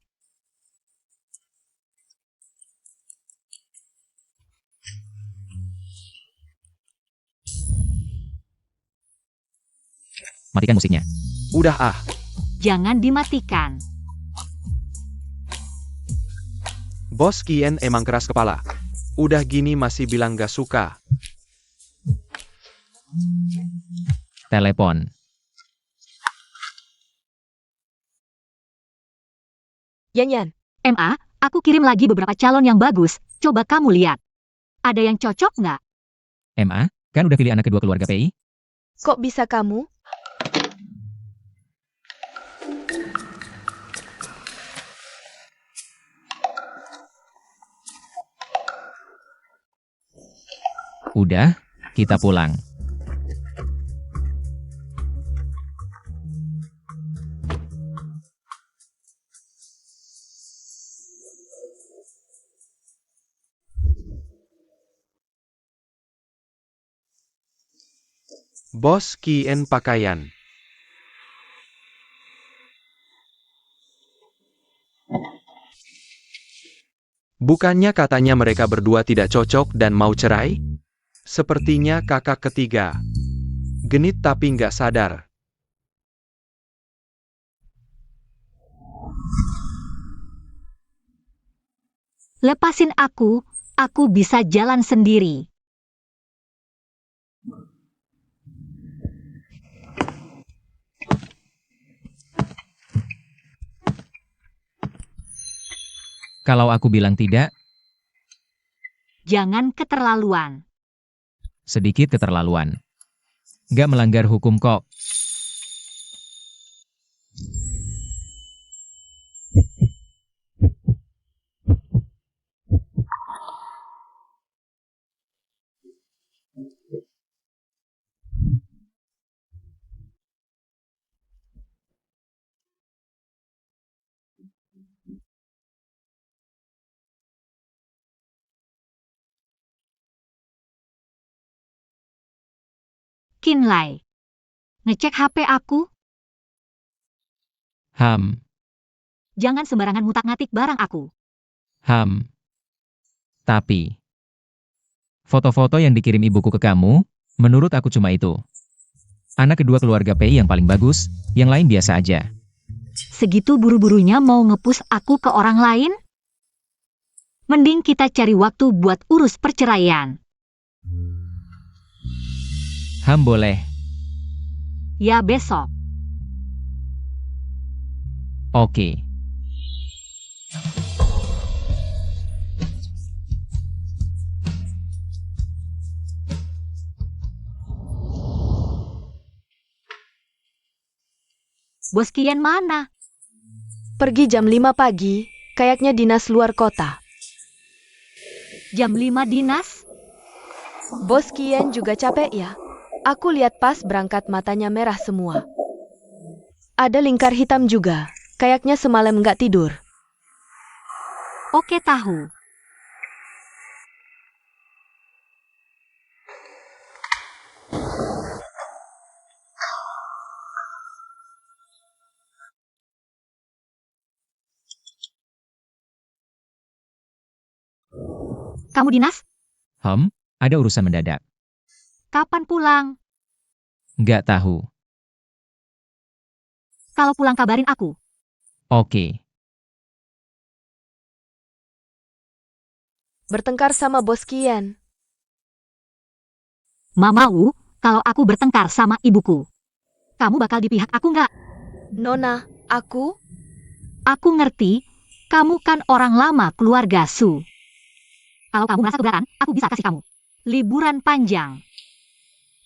Matikan musiknya. Udah ah. Jangan dimatikan. Bos Kien emang keras kepala. Udah gini masih bilang gak suka. Telepon. Yanyan. MA, aku kirim lagi beberapa calon yang bagus. Coba kamu lihat. Ada yang cocok nggak? MA, kan udah pilih anak kedua keluarga PI? Kok bisa kamu? Udah, kita pulang. Bos Kien pakaian. Bukannya katanya mereka berdua tidak cocok dan mau cerai? Sepertinya kakak ketiga. Genit tapi nggak sadar. Lepasin aku bisa jalan sendiri. Kalau aku bilang tidak, Jangan keterlaluan. sedikit keterlaluan. Nggak melanggar hukum kok. Kinlay. Ngecek HP aku? Ham, Jangan sembarangan ngutak-ngatik barang aku. ham. Tapi, foto-foto yang dikirim ibuku ke kamu, menurut aku cuma itu. Anak kedua keluarga Pei yang paling bagus, yang lain biasa aja. Segitu buru-burunya mau ngepus aku ke orang lain? Mending kita cari waktu buat urus perceraian. Ham boleh. Ya besok. Oke. Bos Kian mana? Pergi jam 5 pagi, kayaknya dinas luar kota. Jam 5 dinas? Bos Kian juga capek ya? Aku lihat pas berangkat matanya merah semua. Ada lingkar hitam juga, kayaknya semalam nggak tidur. Oke tahu. Kamu dinas? Ham, ada urusan mendadak. Kapan pulang? Nggak tahu. Kalau pulang kabarin aku. Oke. Bertengkar sama Bos Kian. Mamau, kalau aku bertengkar sama ibuku. Kamu bakal di pihak aku nggak? Nona, aku? Aku ngerti, kamu kan orang lama keluarga Su. Kalau kamu merasa keberatan, aku bisa kasih kamu liburan panjang.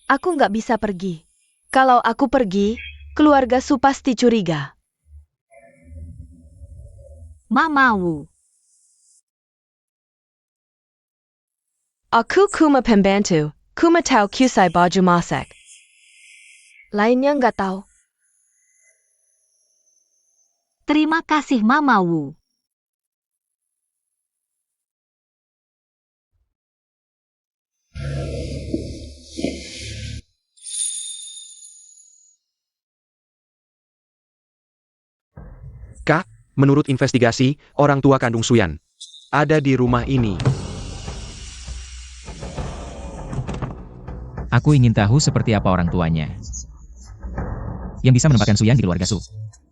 Aku nggak bisa pergi. Kalau aku pergi, keluarga Su pasti curiga. Mamau. Aku cuma pembantu, cuma tahu kusai baju masak. Lainnya nggak tahu. Terima kasih Mamau. Kak, menurut investigasi, orang tua kandung Suyan ada di rumah ini. Aku ingin tahu seperti apa orang tuanya. Yang bisa menempatkan Suyan di keluarga Su.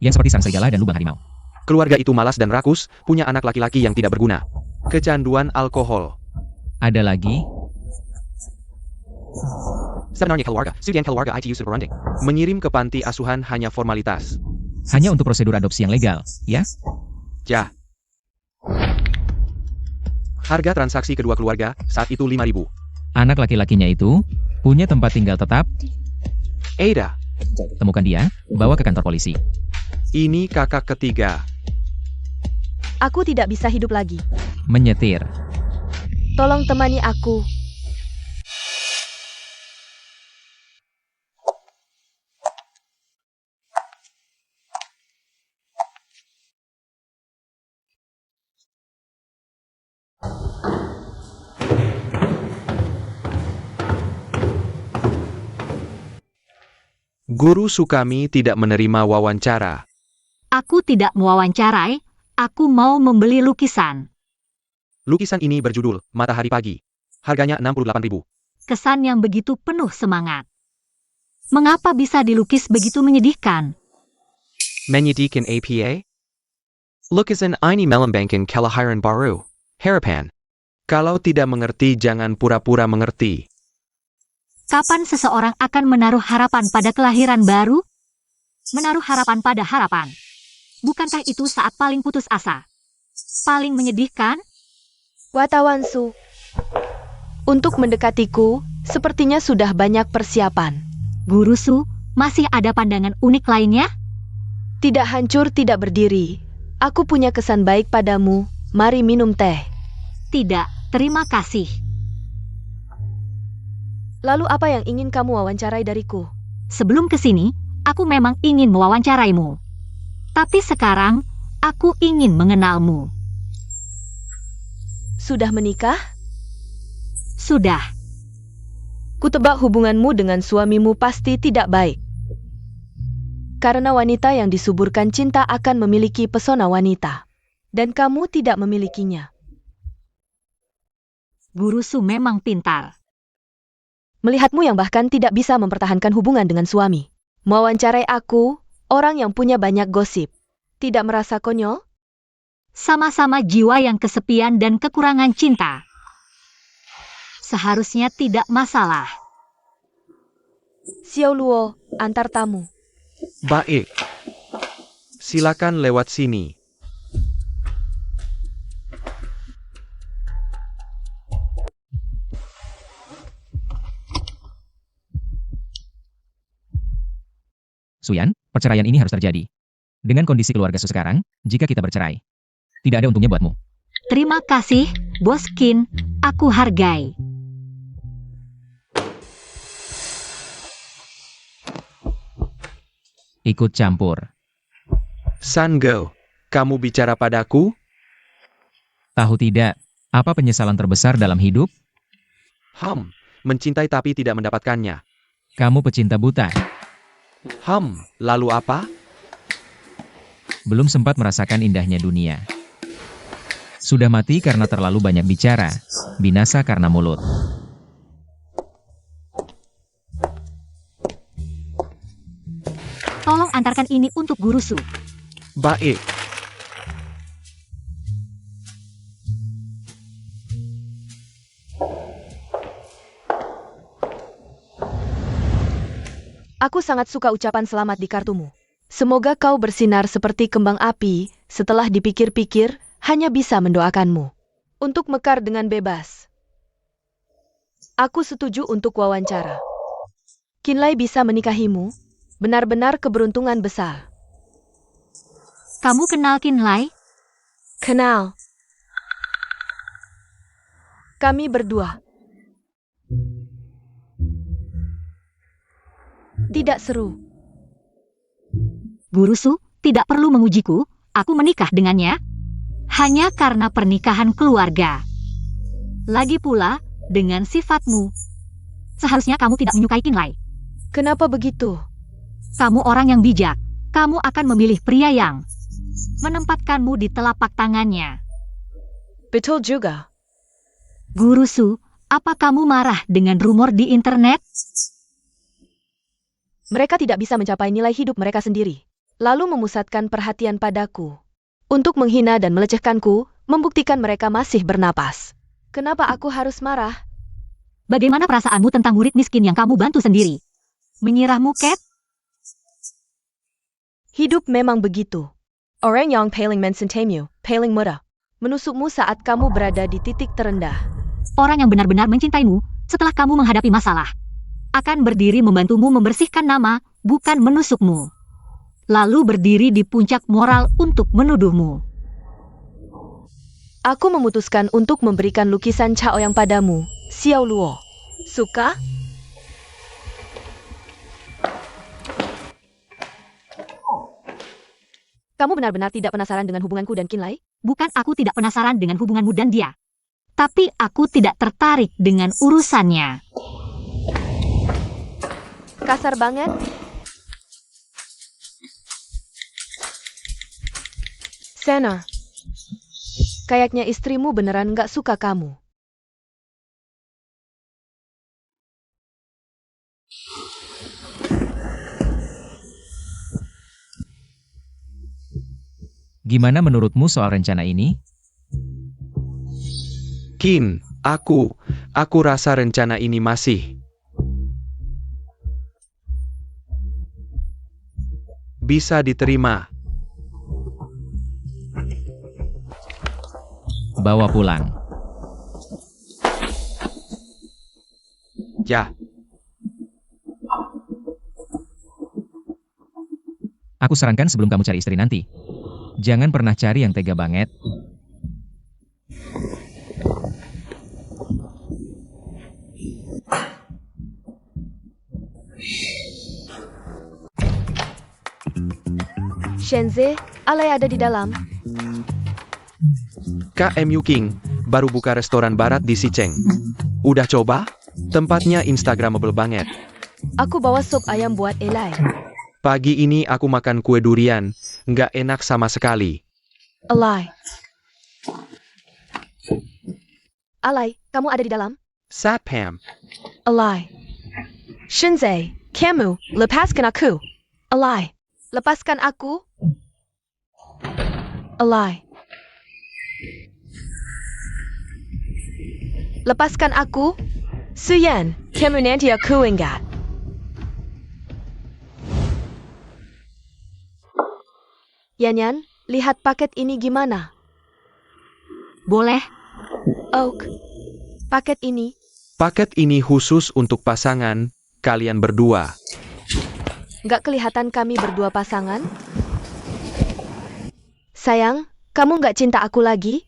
Yang seperti sarang serigala dan lubang harimau. Keluarga itu malas dan rakus, punya anak laki-laki yang tidak berguna. Kecanduan alkohol. Ada lagi? Sebenarnya keluarga itu berunding. Mengirim ke panti asuhan hanya formalitas. Hanya untuk prosedur adopsi yang legal, ya? Ya. Harga transaksi kedua keluarga saat itu 5.000. Anak laki-lakinya itu punya tempat tinggal tetap. Ada. Temukan dia, bawa ke kantor polisi. Ini kakak ketiga. Aku tidak bisa hidup lagi. Menyetir. Tolong temani aku. Guru Sukami tidak menerima wawancara. Aku tidak mewawancarai, aku mau membeli lukisan. Lukisan ini berjudul Matahari Pagi. Harganya 68.000. Kesan yang begitu penuh semangat. Mengapa bisa dilukis begitu menyedihkan? Menyedihkan APA? Lukisan ini melambangkan kelahiran baru. Harapan. Kalau tidak mengerti jangan pura-pura mengerti. Kapan seseorang akan menaruh harapan pada kelahiran baru? Menaruh harapan pada harapan. Bukankah itu saat paling putus asa? Paling menyedihkan? Wartawan Su. Untuk mendekatiku, sepertinya sudah banyak persiapan. Guru Su, masih ada pandangan unik lainnya? Tidak hancur, tidak berdiri. Aku punya kesan baik padamu. Mari minum teh. Tidak, terima kasih. Lalu apa yang ingin kamu wawancarai dariku? Sebelum ke sini, aku memang ingin mewawancaraimu. Tapi sekarang, aku ingin mengenalmu. Sudah menikah? Sudah. Kutebak hubunganmu dengan suamimu pasti tidak baik. Karena wanita yang disuburkan cinta akan memiliki pesona wanita. Dan kamu tidak memilikinya. Guru Su memang pintar. Melihatmu yang bahkan tidak bisa mempertahankan hubungan dengan suami. Mewawancarai aku, orang yang punya banyak gosip. Tidak merasa konyol? Sama-sama jiwa yang kesepian dan kekurangan cinta. Seharusnya tidak masalah. Xiao Luo, antar tamu. Baik. Silakan lewat sini. Suyan, perceraian ini harus terjadi. Dengan kondisi keluarga Su sekarang, jika kita bercerai, tidak ada untungnya buatmu. Terima kasih, Bos Qin. Aku hargai. Ikut campur. Sanggo, kamu bicara padaku? Tahu tidak, apa penyesalan terbesar dalam hidup? Mencintai tapi tidak mendapatkannya. Kamu pecinta buta. Lalu apa? Belum sempat merasakan indahnya dunia. Sudah mati karena terlalu banyak bicara, binasa karena mulut. Tolong antarkan ini untuk Guru Su. Baik. Aku sangat suka ucapan selamat di kartumu. Semoga kau bersinar seperti kembang api, setelah dipikir-pikir, hanya bisa mendoakanmu. Untuk mekar dengan bebas. Aku setuju untuk wawancara. Qinlai bisa menikahimu, benar-benar keberuntungan besar. Kamu kenal Qinlai? Kenal. Kami berdua. Tidak seru. Guru Su, tidak perlu mengujiku, aku menikah dengannya. Hanya karena pernikahan keluarga. Lagi pula, dengan sifatmu. Seharusnya kamu tidak menyukai Qinlai. Kenapa begitu? Kamu orang yang bijak. Kamu akan memilih pria yang menempatkanmu di telapak tangannya. Betul juga. Guru Su, apa kamu marah dengan rumor di internet? Mereka tidak bisa mencapai nilai hidup mereka sendiri. Lalu memusatkan perhatian padaku. Untuk menghina dan melecehkanku, membuktikan mereka masih bernapas. Kenapa aku harus marah? Bagaimana perasaanmu tentang murid miskin yang kamu bantu sendiri? Menyerahmu, Cat? Hidup memang begitu. Orang yang paling mencintaimu, paling mudah, menusukmu saat kamu berada di titik terendah. Orang yang benar-benar mencintaimu setelah kamu menghadapi masalah akan berdiri membantumu membersihkan nama, bukan menusukmu. Lalu berdiri di puncak moral untuk menuduhmu. Aku memutuskan untuk memberikan lukisan Chaoyang padamu, Xiao Luo. Suka? Kamu benar-benar tidak penasaran dengan hubunganku dan Qinlai? Bukan aku tidak penasaran dengan hubunganmu dan dia. Tapi aku tidak tertarik dengan urusannya. Kasar banget. Sena, kayaknya istrimu beneran nggak suka kamu. Gimana menurutmu soal rencana ini? Qin, aku rasa rencana ini masih bisa diterima. bawa pulang. Ya, Aku sarankan sebelum kamu cari istri nanti, jangan pernah cari yang tega banget. Shenze, Alay ada di dalam. KMU King baru buka restoran barat di Siceng. Udah coba? Tempatnya instagramable banget. Aku bawa sup ayam buat Elai. Pagi ini aku makan kue durian, nggak enak sama sekali. Alay. Alay, kamu ada di dalam? Satpam, Alay. Shenze, kamu, lepaskan aku. Alay, lepaskan aku. Alay. Lepaskan aku. Suyan, kamu nanti aku ingat. Yanyan, lihat paket ini gimana? Boleh, Oak. Paket ini. paket ini khusus untuk pasangan, kalian berdua. Nggak kelihatan kami berdua pasangan? Sayang, kamu nggak cinta aku lagi?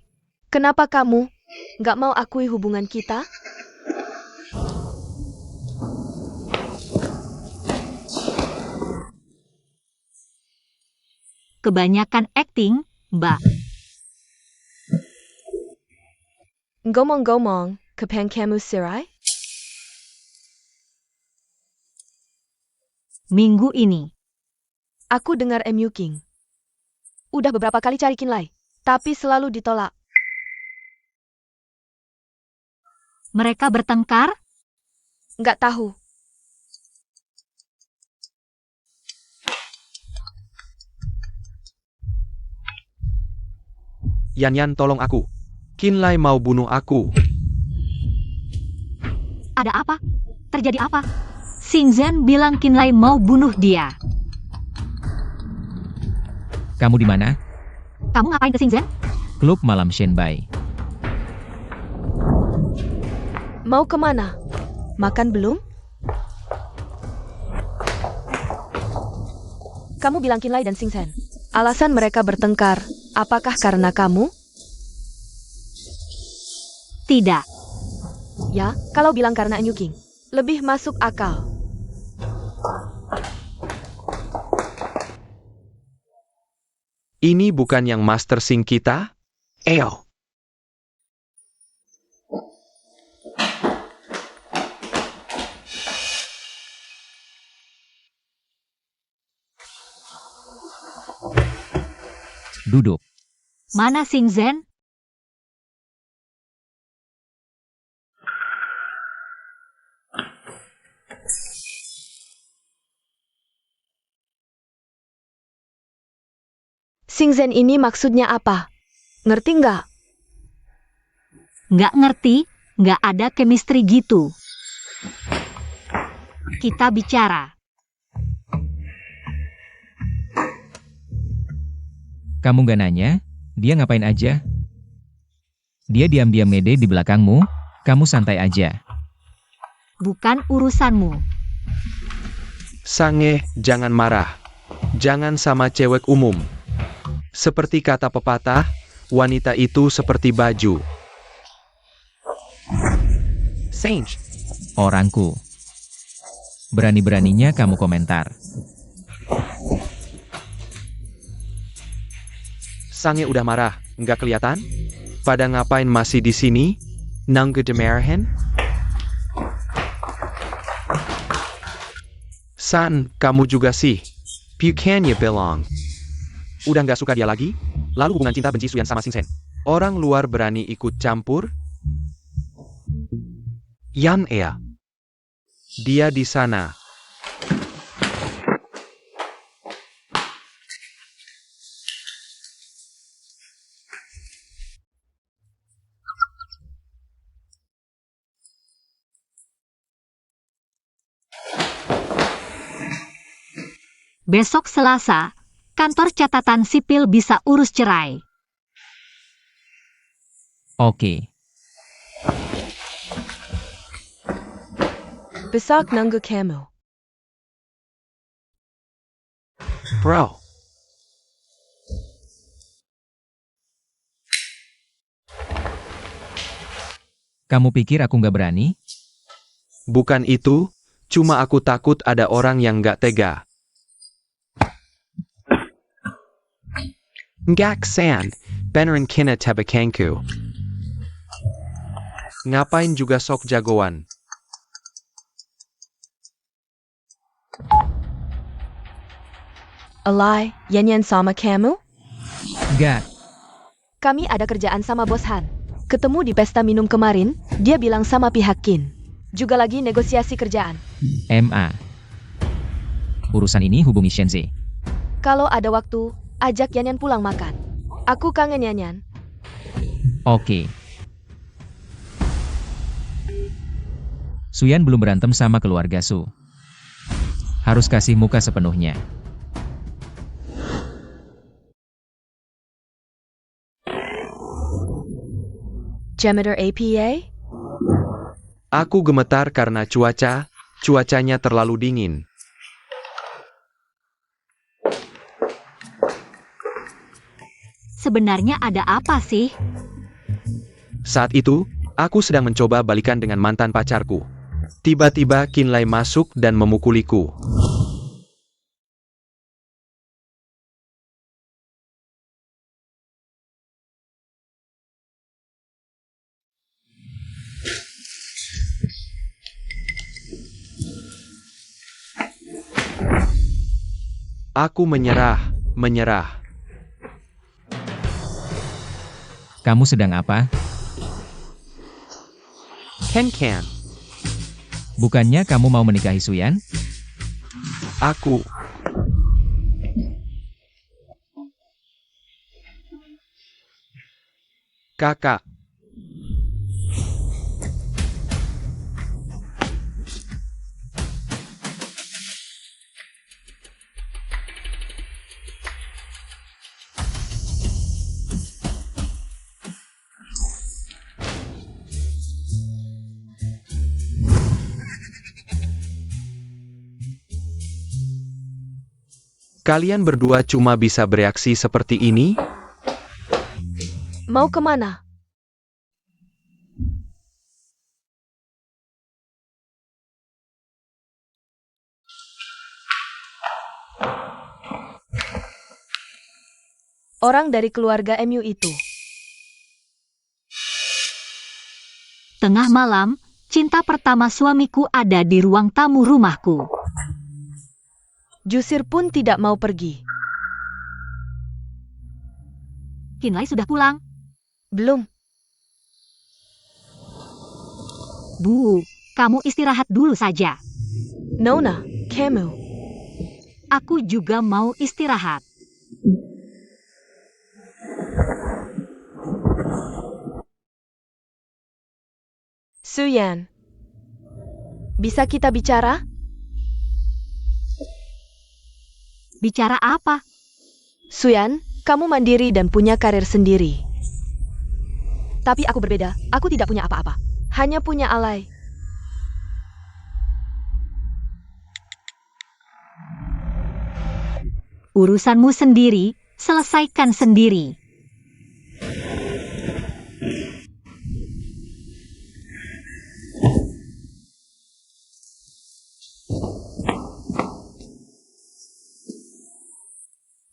Kenapa kamu nggak mau akui hubungan kita? kebanyakan acting, Mbak. Ngomong-ngomong, kapan kamu cerai? Minggu ini. Aku dengar MU King. Udah beberapa kali cari Kinlay, tapi selalu ditolak. Mereka bertengkar? Nggak tahu. Yan tolong aku. Kinlay mau bunuh aku. Ada apa? Terjadi apa? Xingzhen bilang Kinlay mau bunuh dia. Kamu di mana? Kamu ngapain ke Xingzhen? Klub malam Shenbai. Mau kemana? Makan belum? Kamu bilang Kinlay dan Xingzhen. Alasan mereka bertengkar, apakah karena kamu? Tidak. Ya, kalau bilang karena MU King. Lebih masuk akal. Ini bukan yang Master Sing kita? Eo. Duduk. Mana Xingzhen? Xingzhen ini maksudnya apa? Ngerti nggak? Nggak ngerti, nggak ada chemistry gitu. Kita bicara. Kamu gak nanya? Dia ngapain aja? Dia diam-diam ngede di belakangmu, kamu santai aja. Bukan urusanmu. Sange, jangan marah. Jangan sama cewek umum. Seperti kata pepatah, wanita itu seperti baju. Sange. Orangku. Berani-beraninya kamu komentar. Sange udah marah, nggak kelihatan? Pada ngapain masih di sini? Nangge demarahan? San, kamu juga sih. Bukannya belong. Udah nggak suka dia lagi? Lalu hubungan cinta benci Suyan sama Xingzhen. Orang luar berani ikut campur? Yan Ea. Dia di sana. Besok Selasa, kantor catatan sipil bisa urus cerai. Oke, Besok nunggu kamu. Bro. kamu pikir aku nggak berani? Bukan itu, cuma aku takut ada orang yang nggak tega. Ngak san, beneran kina tabakangku. Ngapain juga sok jagoan? Alay, Yan sama kamu? Nggak, Kami ada kerjaan sama Bos Han. Ketemu di pesta minum kemarin, dia bilang sama pihak Kin. Juga lagi negosiasi kerjaan. MA. Urusan ini hubungi Shenzi. Kalau ada waktu, ajak Yan pulang makan. Aku kangen Yan. Oke. Suyan belum berantem sama keluarga Su. Harus kasih muka sepenuhnya. Janitor APA? Aku gemetar karena cuacanya terlalu dingin. Sebenarnya ada apa sih? Saat itu, aku sedang mencoba balikan dengan mantan pacarku. Tiba-tiba Kinlay masuk dan memukuliku. Aku menyerah. Kamu sedang apa? Ken. Bukannya kamu mau menikahi Suyan? Aku. Kakak. Kalian berdua cuma bisa bereaksi seperti ini? Mau kemana? Orang dari keluarga MU itu. Tengah malam, cinta pertama suamiku ada di ruang tamu rumahku. Jusir pun tidak mau pergi. Kinlay sudah pulang. Belum. Bu, kamu istirahat dulu saja. Nona, kamu. Aku juga mau istirahat. Suyan. Bisa kita bicara? Bicara apa? Suyan, kamu mandiri dan punya karir sendiri. Tapi aku berbeda, aku tidak punya apa-apa. Hanya punya Alay. Urusanmu sendiri, selesaikan sendiri.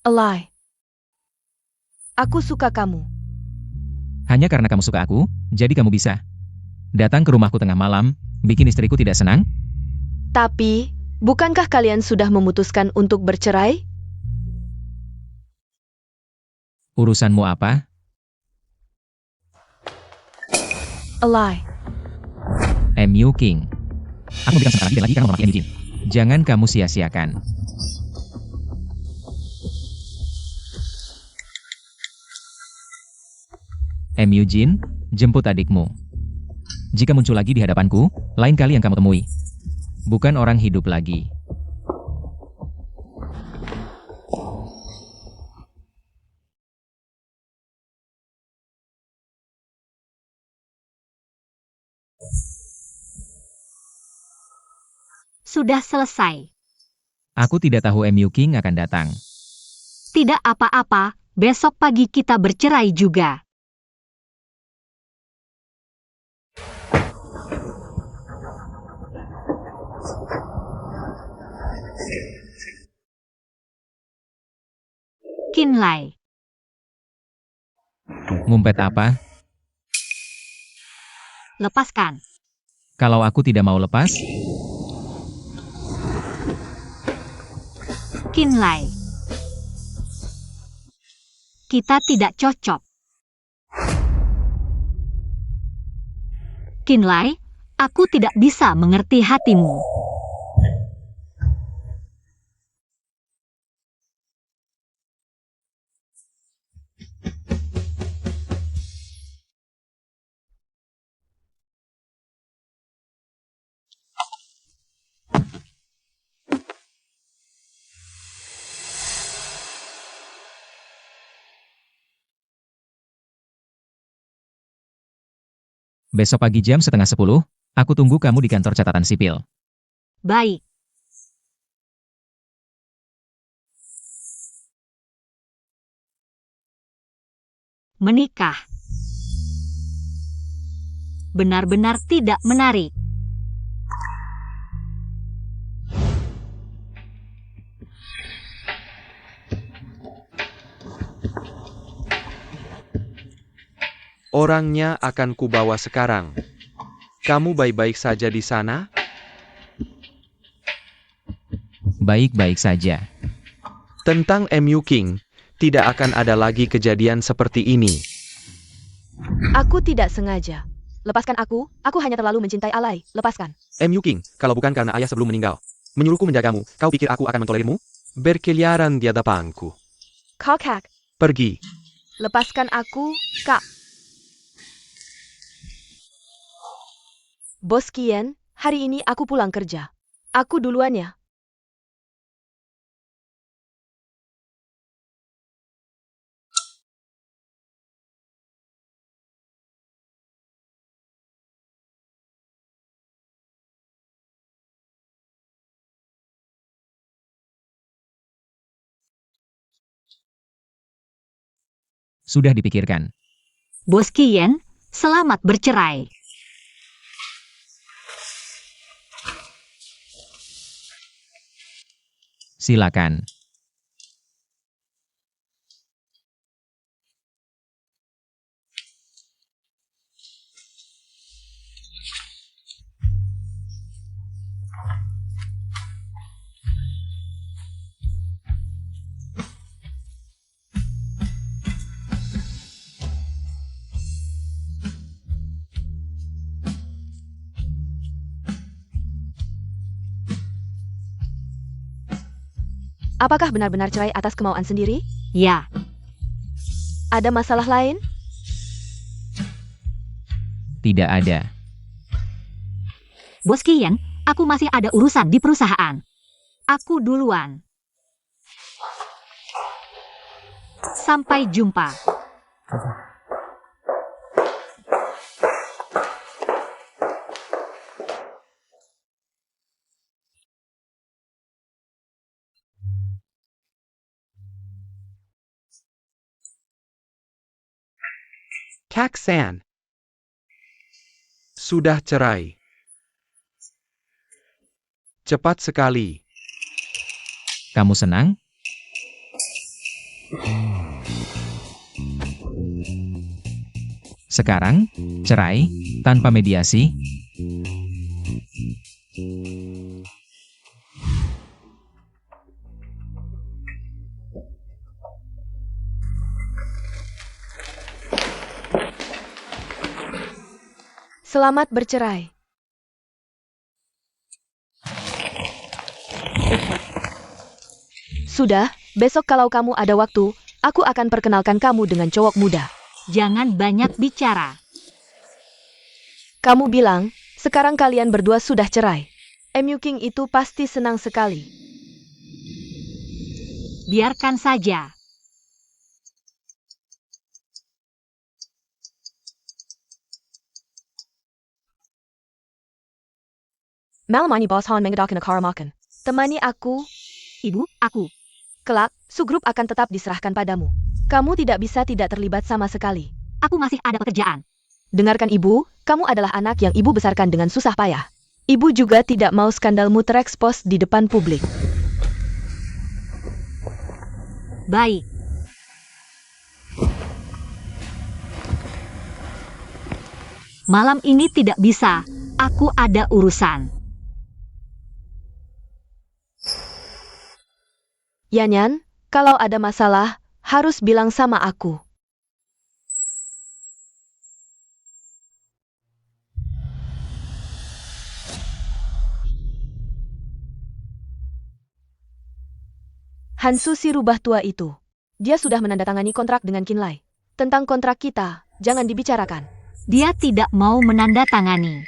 Alay. Aku suka kamu. Hanya karena kamu suka aku, jadi kamu bisa datang ke rumahku tengah malam, bikin istriku tidak senang? Tapi, bukankah kalian sudah memutuskan untuk bercerai? Urusanmu apa? Alay. MU King. Aku bilang sebentar lagi dan lagi karena memakai MU Jin. Jangan kamu sia-siakan. MU Jin, jemput adikmu. Jika muncul lagi di hadapanku, lain kali yang kamu temui. Bukan orang hidup lagi. Sudah selesai. Aku tidak tahu MU King akan datang. Tidak apa-apa, besok pagi kita bercerai juga. Kinlay, Ngumpet apa? lepaskan. Kalau aku tidak mau lepas, Kinlay. Kita tidak cocok. Kinlay, aku tidak bisa mengerti hatimu. besok pagi jam 9:30, aku tunggu kamu di kantor catatan sipil. Baik. Menikah. Benar-benar tidak menarik. Orangnya akan kubawa sekarang. Kamu baik-baik saja di sana? Baik-baik saja. Tentang MU King, tidak akan ada lagi kejadian seperti ini. Aku tidak sengaja. Lepaskan aku hanya terlalu mencintai Alay. Lepaskan. MU King, kalau bukan karena ayah sebelum meninggal, menyuruhku menjagamu, kau pikir aku akan mentolerirmu? Berkeliaran di hadapanku. Kokak. Pergi. Lepaskan aku, Kak. Bos Kian, hari ini aku pulang kerja. Aku duluan ya. Sudah dipikirkan. Bos Kian, selamat bercerai. Silakan. Apakah benar-benar cerai atas kemauan sendiri? Ya, Ada masalah lain? Tidak ada. Bos Kian, aku masih ada urusan di perusahaan. Aku duluan. Sampai jumpa. Kak San. Sudah cerai. Cepat sekali. Kamu senang? Sekarang, cerai, tanpa mediasi? Selamat bercerai. Sudah, besok kalau kamu ada waktu, aku akan perkenalkan kamu dengan cowok muda. Jangan banyak bicara. Kamu bilang, sekarang kalian berdua sudah cerai. MU King itu pasti senang sekali. Biarkan saja. Malam ini Bos Han mengadakan acara makan. Temani aku. Ibu, aku. Kelak, Sugrup akan tetap diserahkan padamu. Kamu tidak bisa tidak terlibat sama sekali. Aku masih ada pekerjaan. Dengarkan ibu, kamu adalah anak yang ibu besarkan dengan susah payah. Ibu juga tidak mau skandalmu terekspos di depan publik. Baik. Malam ini tidak bisa. Aku ada urusan. Yanyan, kalau ada masalah, harus bilang sama aku. Hansu si rubah tua itu. Dia sudah menandatangani kontrak dengan Kinlay. Tentang kontrak kita, jangan dibicarakan. Dia tidak mau menandatangani.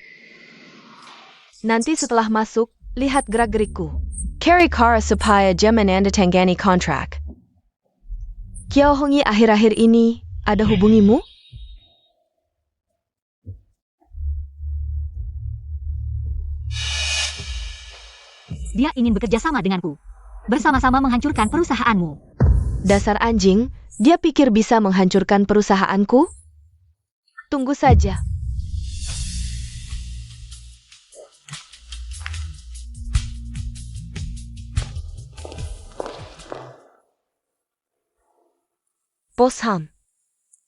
Nanti setelah masuk, lihat gerak-gerikku. Carry car supaya dia menandatangani kontrak. Kiao Hongi akhir-akhir ini ada hubungimu? Dia ingin bekerja sama denganku. Bersama-sama menghancurkan perusahaanmu. Dasar anjing, dia pikir bisa menghancurkan perusahaanku? Tunggu saja. Bos Han.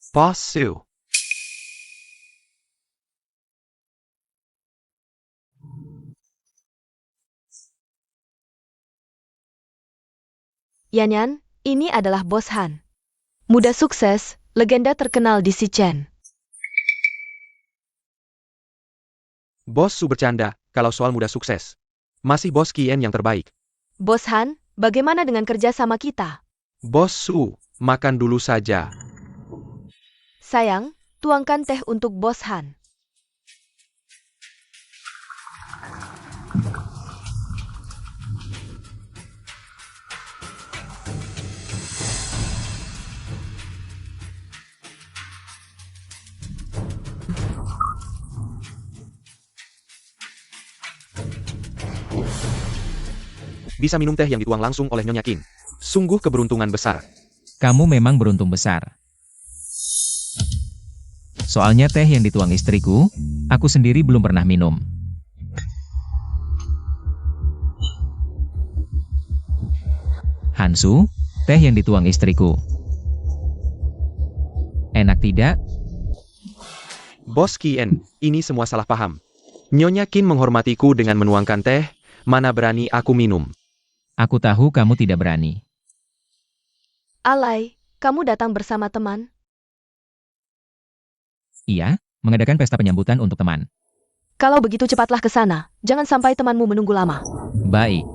Boss Su. Yanyan, ini adalah Bos Han. Muda sukses, legenda terkenal di Shichen. Bos Su bercanda, kalau soal muda sukses. Masih Bos Kien yang terbaik. Bos Han, bagaimana dengan kerja sama kita? Bos Su, makan dulu saja. Sayang, tuangkan teh untuk Bos Han. Bisa minum teh yang dituang langsung oleh Nyonya Qin. Sungguh keberuntungan besar. Kamu memang beruntung besar. Soalnya teh yang dituang istriku, aku sendiri belum pernah minum. Hansu, teh yang dituang istriku. Enak tidak? Bos Kien, ini semua salah paham. Nyonya Qin menghormatiku dengan menuangkan teh, mana berani aku minum. Aku tahu kamu tidak berani. Alay, kamu datang bersama teman? Iya, mengadakan pesta penyambutan untuk teman. Kalau begitu cepatlah ke sana, jangan sampai temanmu menunggu lama. Baik.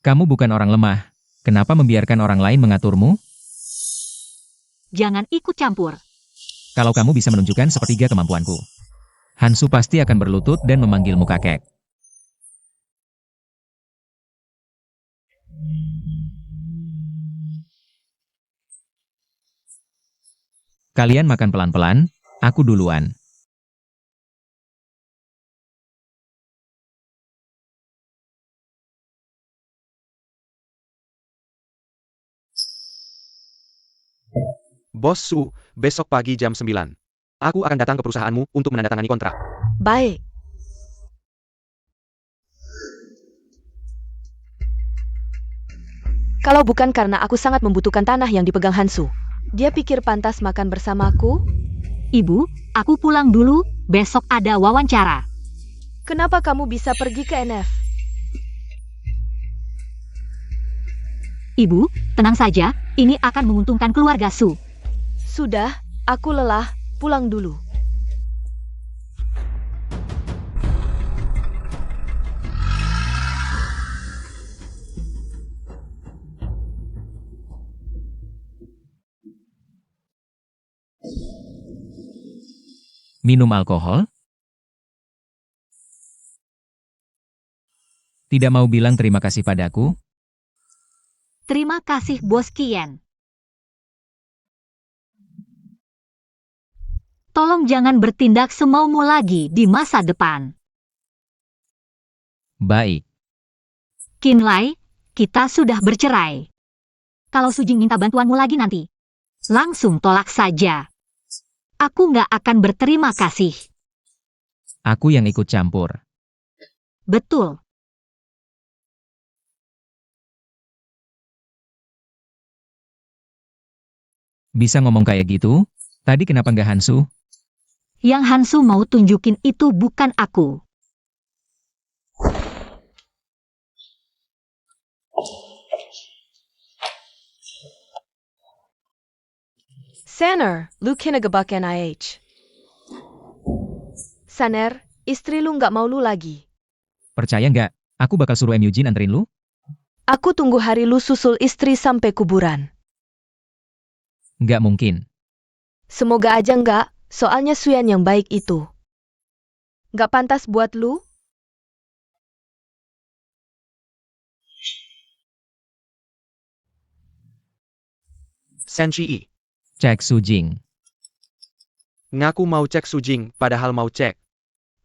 Kamu bukan orang lemah. Kenapa membiarkan orang lain mengaturmu? Jangan ikut campur. Kalau kamu bisa menunjukkan sepertiga kemampuanku, Hansu pasti akan berlutut dan memanggilmu kakek. Kalian makan pelan-pelan, aku duluan. Bos Su, besok pagi jam 9. Aku akan datang ke perusahaanmu untuk menandatangani kontrak. Baik. Kalau bukan karena aku sangat membutuhkan tanah yang dipegang Hansu, dia pikir pantas makan bersamaku? Ibu, aku pulang dulu, besok ada wawancara. Kenapa kamu bisa pergi ke NF? Ibu, tenang saja, ini akan menguntungkan keluarga Su. Sudah, aku lelah, pulang dulu. Minum alkohol? Tidak mau bilang terima kasih padaku? Terima kasih Bos Kian. Tolong jangan bertindak semaumu lagi di masa depan. Baik. Qinlai, kita sudah bercerai. Kalau Sujing minta bantuanmu lagi nanti, langsung tolak saja. Aku nggak akan berterima kasih. Aku yang ikut campur. Betul. Bisa ngomong kayak gitu? Tadi kenapa nggak Hansu? Yang Hansu mau tunjukin itu bukan aku. Saner, lu kinagebakan IH. Saner, istri lu nggak mau lu lagi. Percaya nggak? Aku bakal suruh Eugene anterin lu? Aku tunggu hari lu susul istri sampai kuburan. Nggak mungkin. Semoga aja nggak, soalnya Suyan yang baik itu. Nggak pantas buat lu? Senshi, Cek Sujing. ngaku mau cek Sujing, padahal mau cek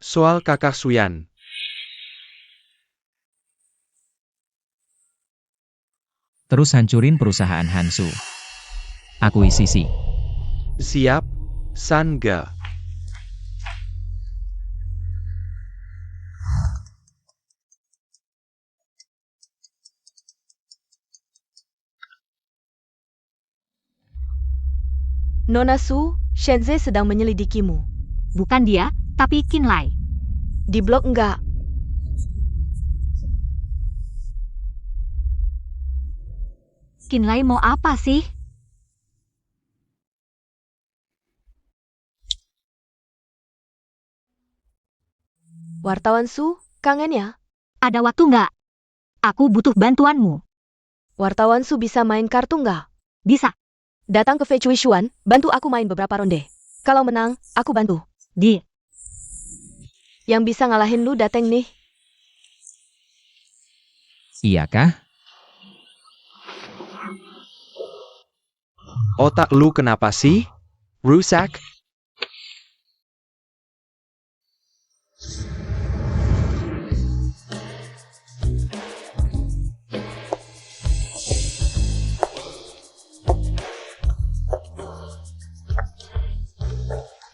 soal kakak Suyan. Terus hancurin perusahaan Hansu. Akuisisi. Siap, Sangga. Nona Su, Shenze sedang menyelidikimu. Bukan dia, tapi Qinlai. Di blog enggak. Qinlai mau apa sih? Wartawan Su, kangen ya? Ada waktu nggak? Aku butuh bantuanmu. Wartawan Su bisa main kartu nggak? Bisa. Datang ke Fei Chui Xuan, bantu aku main beberapa ronde. Kalau menang, aku bantu. Di. Yang bisa ngalahin lu dateng nih. Iyakah? Otak lu kenapa sih? Rusak?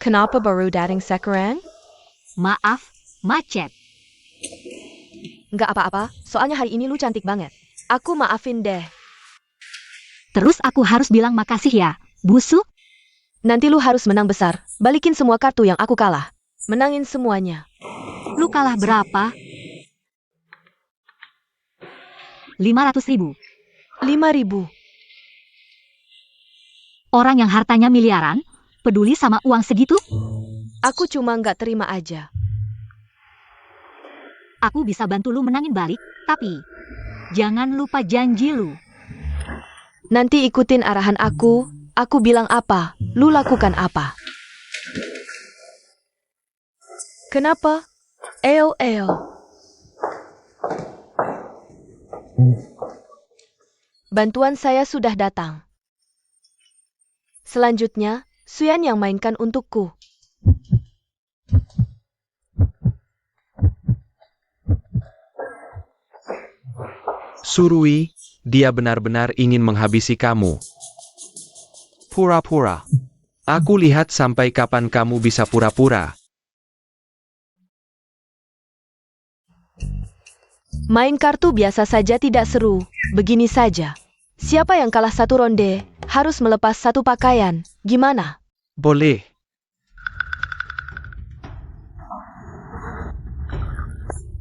Kenapa baru datang sekarang? Maaf, macet. Nggak apa-apa, soalnya hari ini lu cantik banget. Aku maafin deh. Terus aku harus bilang makasih ya, busuk? Nanti lu harus menang besar. Balikin semua kartu yang aku kalah. Menangin semuanya. Lu kalah berapa? 500.000. 5.000. Orang yang hartanya miliaran, peduli sama uang segitu? Aku cuma nggak terima aja. Aku bisa bantu lu menangin balik, tapi jangan lupa janji lu. Nanti ikutin arahan aku bilang apa, lu lakukan apa. Kenapa? Eo. Bantuan saya sudah datang. Selanjutnya, Suyan yang mainkan untukku. Surui, dia benar-benar ingin menghabisi kamu. Pura-pura. Aku lihat sampai kapan kamu bisa pura-pura. Main kartu biasa saja tidak seru, begini saja. Siapa yang kalah satu ronde, harus melepas satu pakaian, gimana? Boleh.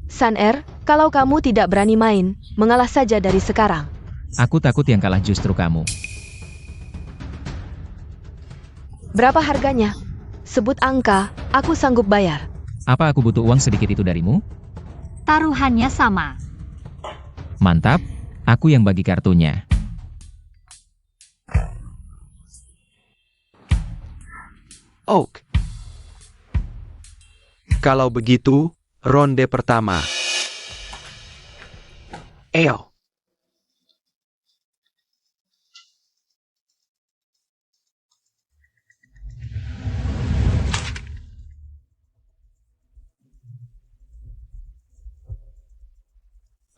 Saner, kalau kamu tidak berani main, mengalah saja dari sekarang. Aku takut yang kalah justru kamu. Berapa harganya? Sebut angka, aku sanggup bayar. Apa aku butuh uang sedikit itu darimu? Taruhannya sama. Mantap, aku yang bagi kartunya. Oak. Kalau begitu, ronde pertama. Eo.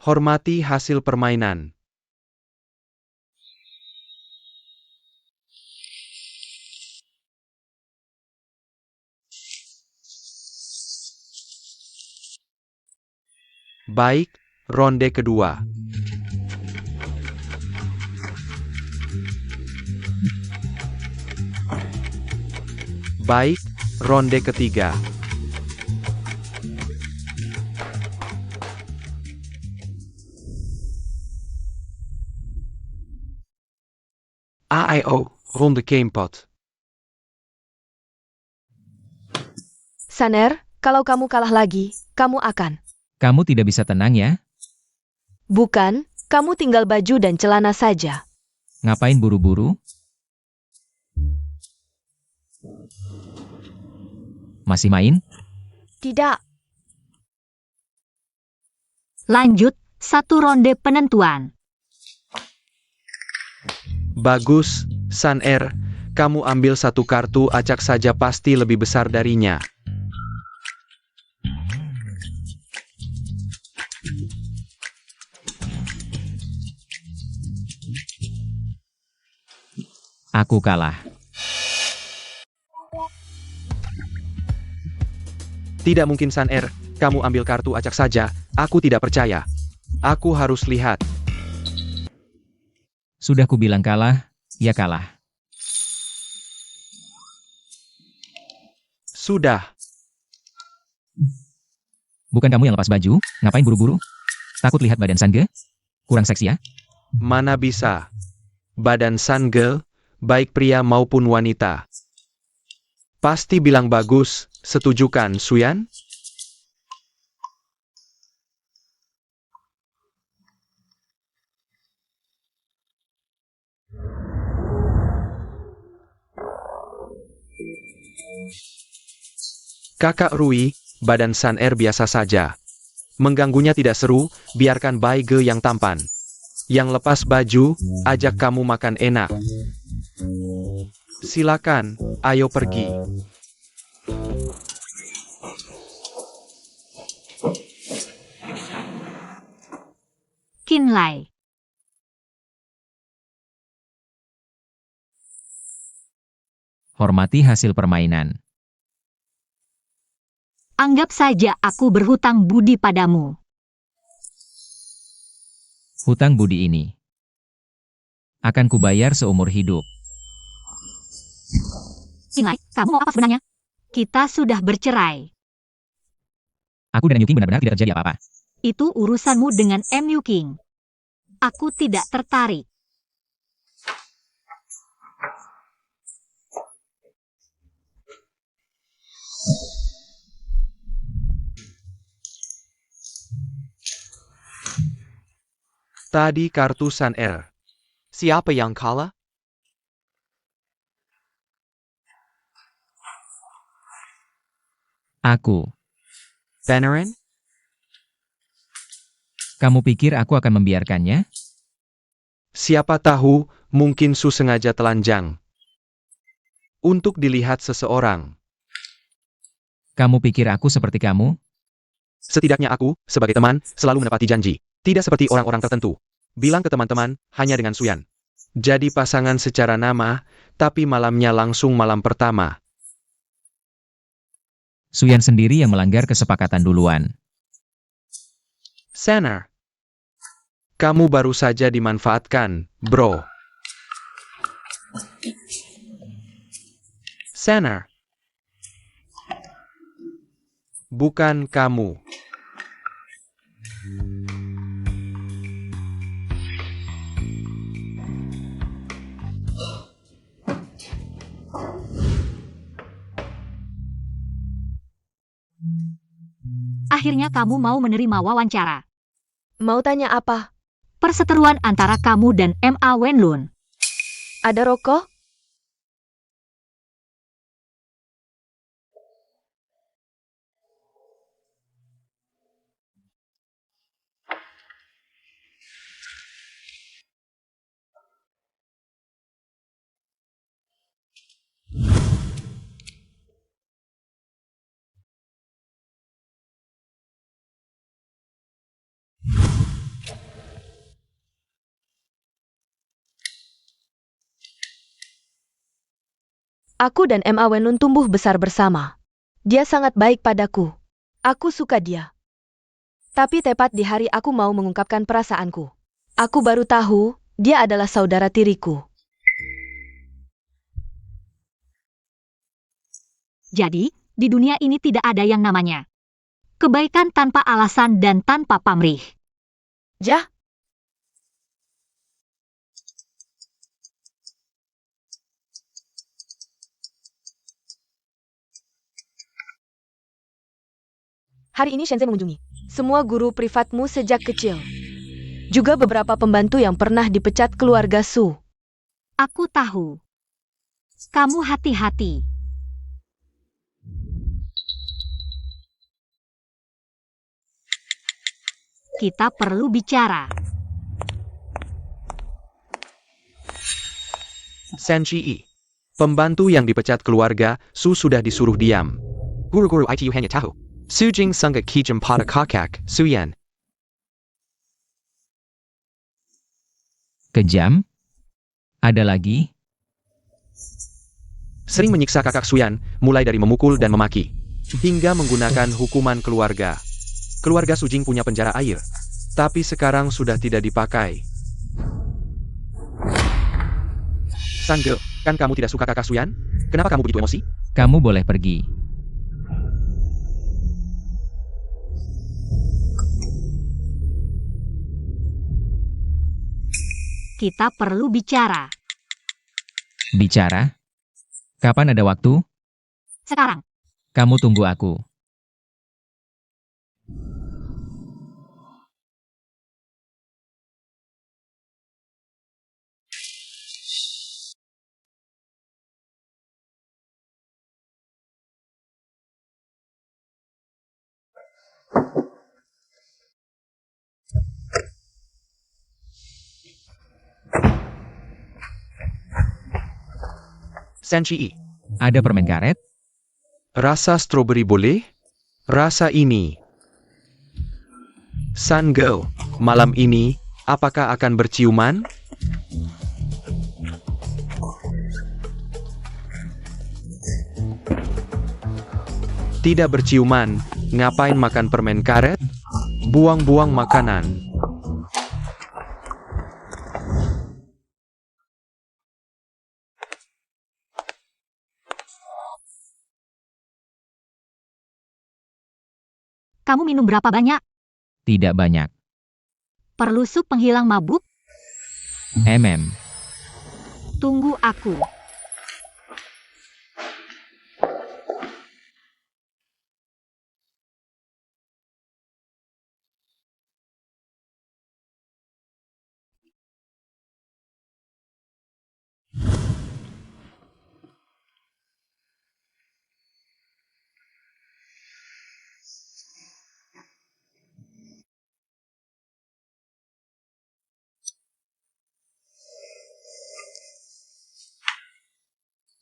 Hormati hasil permainan. Baik, ronde kedua. Baik, ronde ketiga. AIO, ronde gamepot. Saner, kalau kamu kalah lagi, kamu akan. Kamu tidak bisa tenang ya? Bukan, kamu tinggal baju dan celana saja. Ngapain buru-buru? Masih main? Tidak. Lanjut, 1 ronde penentuan. Bagus, Saner. Kamu ambil 1 kartu acak saja pasti lebih besar darinya. Aku kalah. Tidak mungkin Saner, kamu ambil kartu acak saja, aku tidak percaya. Aku harus lihat. Sudah kubilang kalah, ya kalah. Sudah. Bukan kamu yang lepas baju, ngapain buru-buru? Takut lihat badan Sange? Kurang seksi ya? Mana bisa. Badan Sange, baik pria maupun wanita. Pasti bilang bagus, setuju kan, Suyan? Kakak Rui, badan Saner biasa saja. Mengganggunya tidak seru, biarkan Baige yang tampan. Yang lepas baju, ajak kamu makan enak. Silakan, ayo pergi. Qinlai. Hormati hasil permainan. Anggap saja aku berhutang budi padamu. Hutang budi ini akan kubayar seumur hidup. Qinlai, kamu mau apa sebenarnya? Kita sudah bercerai. Aku dan Yu King benar-benar tidak terjadi apa-apa. Itu urusanmu dengan MU King. Aku tidak tertarik. Tadi kartu Saner. Siapa yang kalah? Aku. Panarin? Kamu pikir aku akan membiarkannya? Siapa tahu, mungkin Su sengaja telanjang. Untuk dilihat seseorang. Kamu pikir aku seperti kamu? Setidaknya aku, sebagai teman, selalu menepati janji. Tidak seperti orang-orang tertentu. Bilang ke teman-teman, hanya dengan Suyan. Jadi pasangan secara nama, tapi malamnya langsung malam pertama. Suyan sendiri yang melanggar kesepakatan duluan. Saner. Kamu baru saja dimanfaatkan, bro. Saner. Bukan kamu. Akhirnya kamu mau menerima wawancara. Mau tanya apa? Perseteruan antara kamu dan Ma Wenlun. Ada rokok? Aku dan Ma Wenlun tumbuh besar bersama. Dia sangat baik padaku. Aku suka dia. Tapi tepat di hari aku mau mengungkapkan perasaanku, aku baru tahu dia adalah saudara tiriku. Jadi, di dunia ini tidak ada yang namanya kebaikan tanpa alasan dan tanpa pamrih. Jah, hari ini Shenzhen mengunjungi semua guru privatmu sejak kecil. Juga beberapa pembantu yang pernah dipecat keluarga Su. Aku tahu. Kamu hati-hati. Kita perlu bicara. San Chi. Pembantu yang dipecat keluarga, Su sudah disuruh diam. Guru-guru ITU hanya tahu. Su Jing sangat kejam pada kakak, Su Yan. Kejam? Ada lagi? Sering menyiksa kakak Su Yan, mulai dari memukul dan memaki. Hingga menggunakan hukuman keluarga. Keluarga Su Jing punya penjara air. Tapi sekarang sudah tidak dipakai. Sanggel, kan kamu tidak suka kakak Su Yan? Kenapa kamu begitu emosi? Kamu boleh pergi. Kita perlu bicara. Bicara? Kapan ada waktu? Sekarang. Kamu tunggu aku. San Chi. Ada permen karet? Rasa stroberi boleh? Rasa ini. Sanggel, malam ini, apakah akan berciuman? Tidak berciuman, ngapain makan permen karet? Buang-buang makanan. Kamu minum berapa banyak? Tidak banyak. Perlu sup penghilang mabuk? Tunggu aku.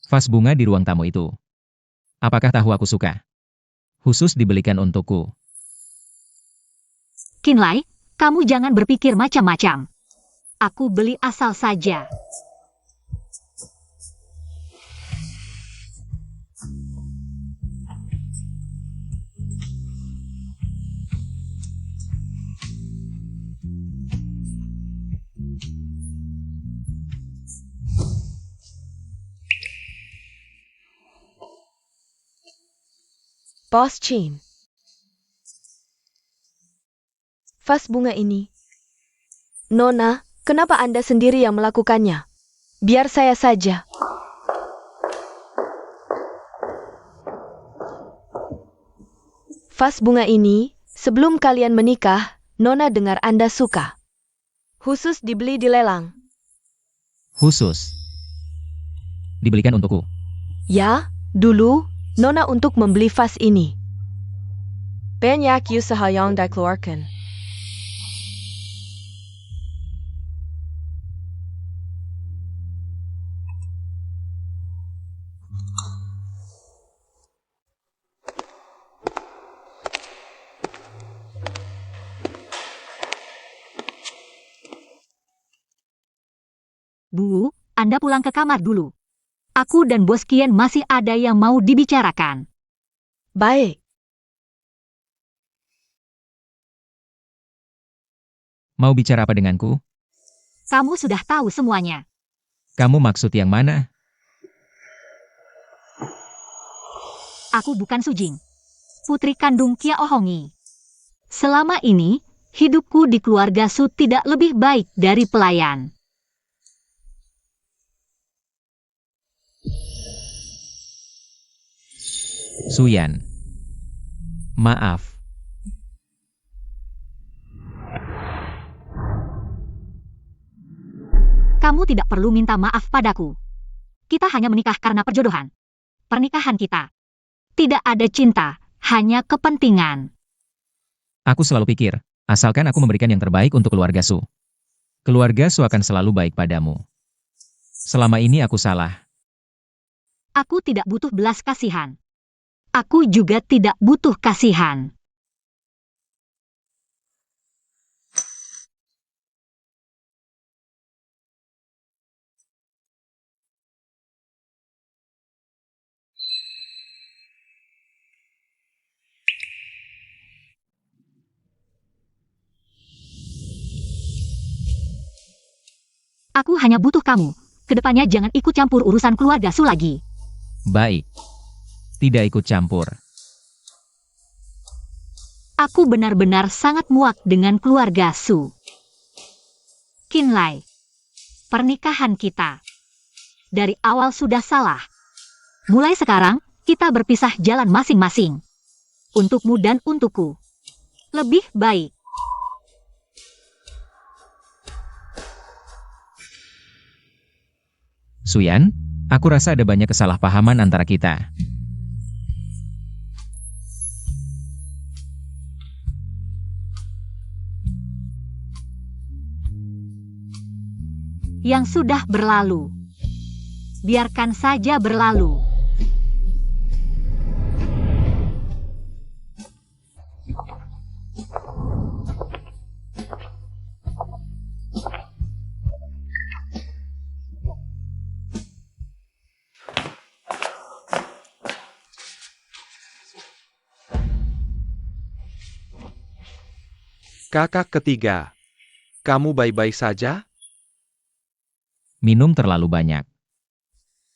Vas bunga di ruang tamu itu. Apakah tahu aku suka? Khusus dibelikan untukku. Qinlai, kamu jangan berpikir macam-macam. Aku beli asal saja. Bos Chin. Vas bunga ini. Nona, kenapa Anda sendiri yang melakukannya? Biar saya saja. Vas bunga ini, sebelum kalian menikah, Nona dengar Anda suka. Khusus dibeli di lelang. Khusus. Dibelikan untukku. Ya, dulu, Nona untuk membeli vas ini. Banyak usaha yang dikeluarkan. Bu, Anda pulang ke kamar dulu. Aku dan Bos Kian masih ada yang mau dibicarakan. Baik. Mau bicara apa denganku? Kamu sudah tahu semuanya. Kamu maksud yang mana? Aku bukan Sujing, putri kandung Kia Ohongi. Selama ini, hidupku di keluarga Su tidak lebih baik dari pelayan. Suyan. Maaf. Kamu tidak perlu minta maaf padaku. Kita hanya menikah karena perjodohan. Pernikahan kita. Tidak ada cinta, hanya kepentingan. Aku selalu pikir, asalkan aku memberikan yang terbaik untuk keluarga Su. Keluarga Su akan selalu baik padamu. Selama ini aku salah. Aku tidak butuh belas kasihan. Aku juga tidak butuh kasihan. Aku hanya butuh kamu. Kedepannya jangan ikut campur urusan keluarga Su lagi. Baik. Tidak ikut campur. Aku benar-benar sangat muak dengan keluarga Su. Qinlai, pernikahan kita dari awal sudah salah. Mulai sekarang, kita berpisah jalan masing-masing. Untukmu dan untukku. Lebih baik. Suyan, aku rasa ada banyak kesalahpahaman antara kita. Yang sudah berlalu. Biarkan saja berlalu. Kakak ketiga. Kamu baik-baik saja? Minum terlalu banyak.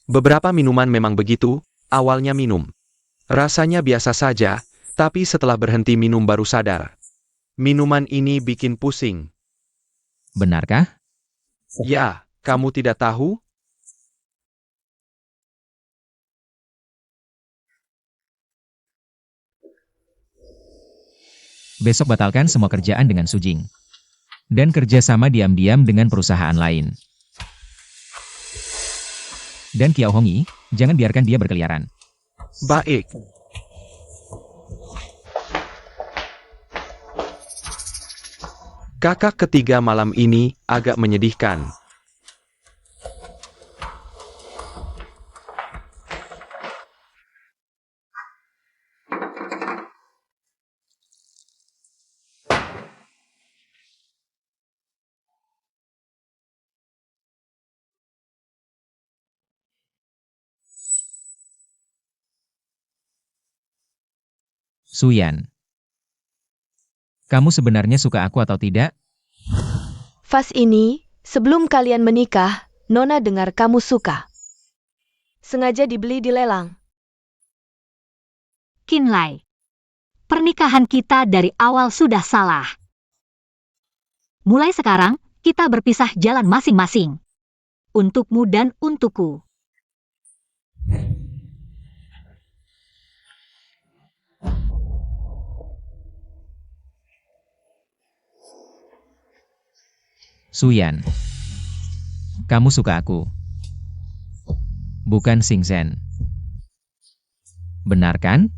Beberapa minuman memang begitu, awalnya minum. Rasanya biasa saja, tapi setelah berhenti minum baru sadar. Minuman ini bikin pusing. Benarkah? Ya, kamu tidak tahu? Besok batalkan semua kerjaan dengan Sujing. Dan kerja sama diam-diam dengan perusahaan lain. Dan Kiao Hongi, jangan biarkan dia berkeliaran. Baik. Kakak ketiga malam ini agak menyedihkan. Suyan. Kamu sebenarnya suka aku atau tidak? Vas ini, sebelum kalian menikah, Nona dengar kamu suka. Sengaja dibeli di lelang. Qinlai, pernikahan kita dari awal sudah salah. Mulai sekarang, kita berpisah jalan masing-masing. Untukmu dan untukku. Suyan. Kamu suka aku. Bukan Xingzhen. Benar kan?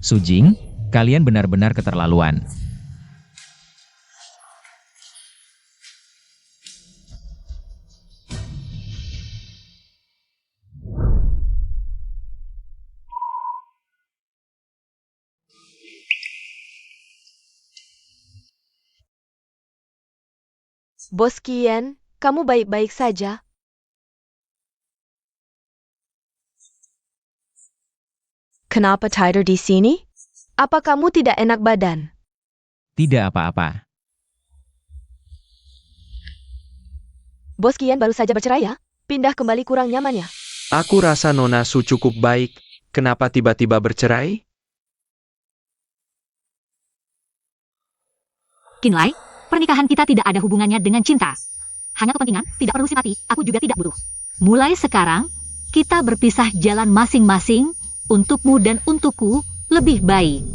Su Jing, kalian benar-benar keterlaluan. Bos Qian, kamu baik-baik saja? Kenapa tidur di sini? Apa kamu tidak enak badan? Tidak apa-apa. Bos Qian baru saja bercerai ya? Pindah kembali kurang nyaman ya? Aku rasa Nona Su cukup baik. Kenapa tiba-tiba bercerai? Qinlai, pernikahan kita tidak ada hubungannya dengan cinta. Hanya kepentingan, tidak perlu simpati, aku juga tidak butuh. Mulai sekarang, kita berpisah jalan masing-masing, untukmu dan untukku lebih baik.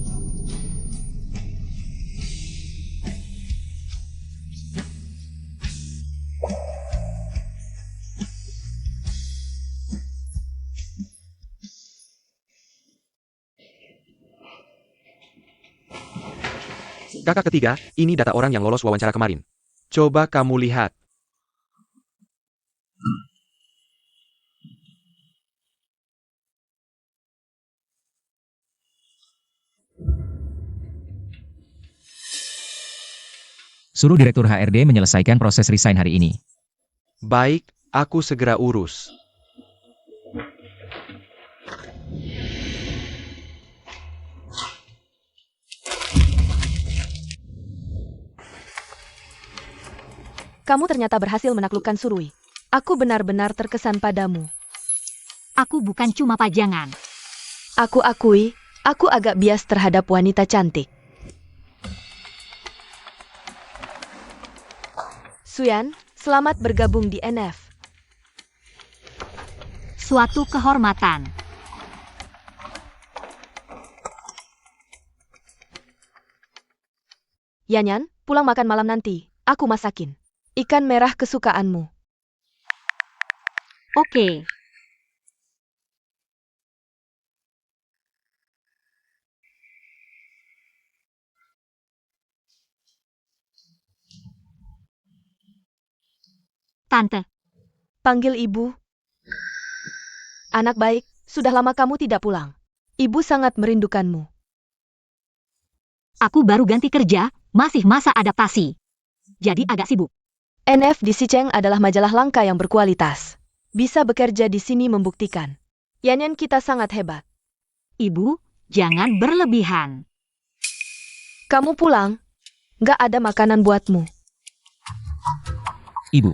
Kakak ketiga, ini data orang yang lolos wawancara kemarin. Coba kamu lihat. Suruh Direktur HRD menyelesaikan proses resign hari ini. Baik, aku segera urus. Kamu ternyata berhasil menaklukkan Surui. Aku benar-benar terkesan padamu. Aku bukan cuma pajangan. Aku akui, aku agak bias terhadap wanita cantik. Suyan, selamat bergabung di NF. Suatu kehormatan. Yanyan, pulang makan malam nanti. Aku masakin. Ikan merah kesukaanmu. Oke. Tante, Panggil ibu. Anak baik, sudah lama kamu tidak pulang. Ibu sangat merindukanmu. aku baru ganti kerja, masih masa adaptasi. Jadi agak sibuk. NF di Sicheng adalah majalah langka yang berkualitas. Bisa bekerja di sini membuktikan. Yanyan kita sangat hebat. Ibu, jangan berlebihan. Kamu pulang, nggak ada makanan buatmu. Ibu,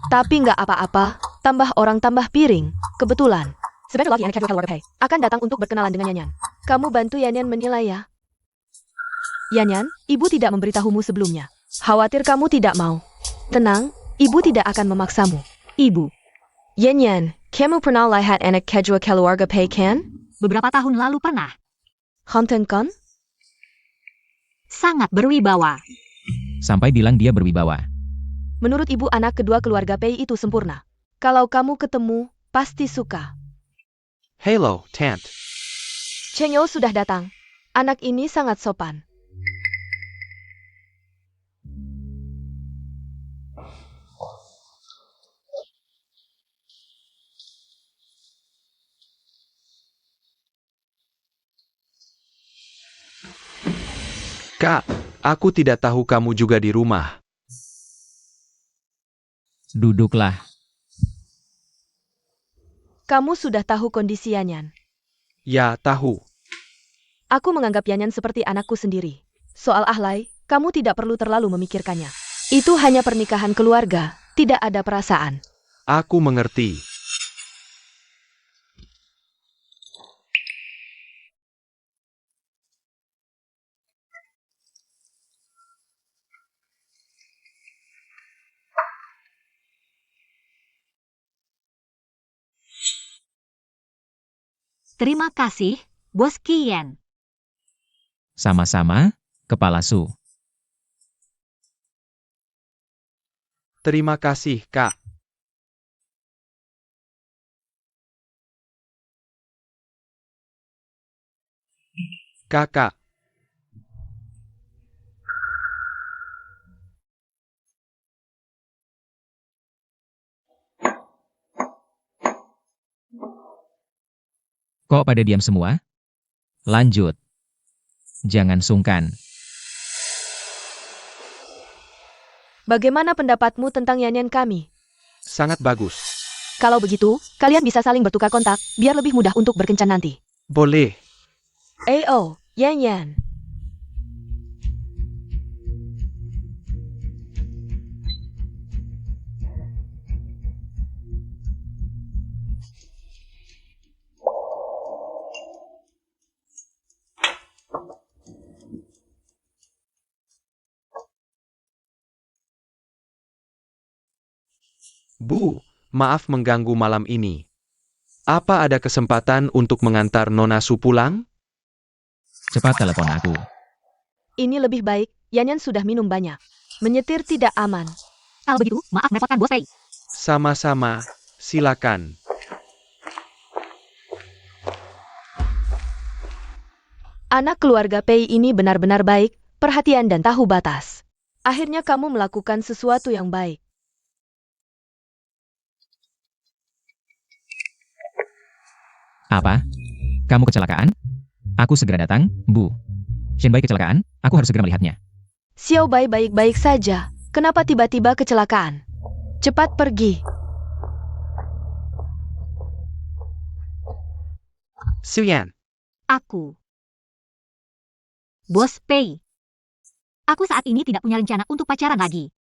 Tapi nggak apa-apa, tambah orang tambah piring. Kebetulan. Sebentar lagi anak keluarga Pei akan datang untuk berkenalan dengan Yanyan. Kamu bantu Yanyan menilai ya. Yanyan, ibu tidak memberitahumu sebelumnya. Khawatir kamu tidak mau. Tenang, ibu tidak akan memaksamu. Ibu, Yanyan, kamu pernah lihat anak keluarga Pei kan? beberapa tahun lalu pernah. Konten kan? Sangat berwibawa. sampai bilang dia berwibawa. Menurut ibu anak kedua keluarga Pei itu sempurna. Kalau kamu ketemu, pasti suka. Hello, Tant. Cheng You sudah datang. Anak ini sangat sopan. Kak, aku tidak tahu kamu juga di rumah. Duduklah. Kamu sudah tahu kondisi Yanyan. Ya, tahu. Aku menganggap Yanyan seperti anakku sendiri. Soal Ahlai, kamu tidak perlu terlalu memikirkannya. Itu hanya pernikahan keluarga, tidak ada perasaan. Aku mengerti. Terima kasih, Bos Qian. Sama-sama, Kepala Su. Terima kasih, Kak. Kakak, Kok pada diam semua? Lanjut. Jangan sungkan. Bagaimana pendapatmu tentang nyanyian kami? sangat bagus. Kalau begitu, kalian bisa saling bertukar kontak, biar lebih mudah untuk berkencan nanti. Boleh. AO, Yan Yan. Bu, maaf mengganggu malam ini. Apa ada kesempatan untuk mengantar Nona Su pulang? Cepat telepon aku. Ini lebih baik, Yan Yan sudah minum banyak. Menyetir tidak aman. Kalau begitu, maaf merepotkan Bos Pei. Sama-sama, silakan. Anak keluarga Pei ini benar-benar baik, perhatian dan tahu batas. Akhirnya kamu melakukan sesuatu yang baik. Apa? Kamu kecelakaan? Aku segera datang, Bu. Shenbai kecelakaan, aku harus segera melihatnya. Xiao Bai baik-baik saja. Kenapa tiba-tiba kecelakaan? Cepat pergi. Suyan, Aku. Bos Pei. Aku saat ini tidak punya rencana untuk pacaran lagi.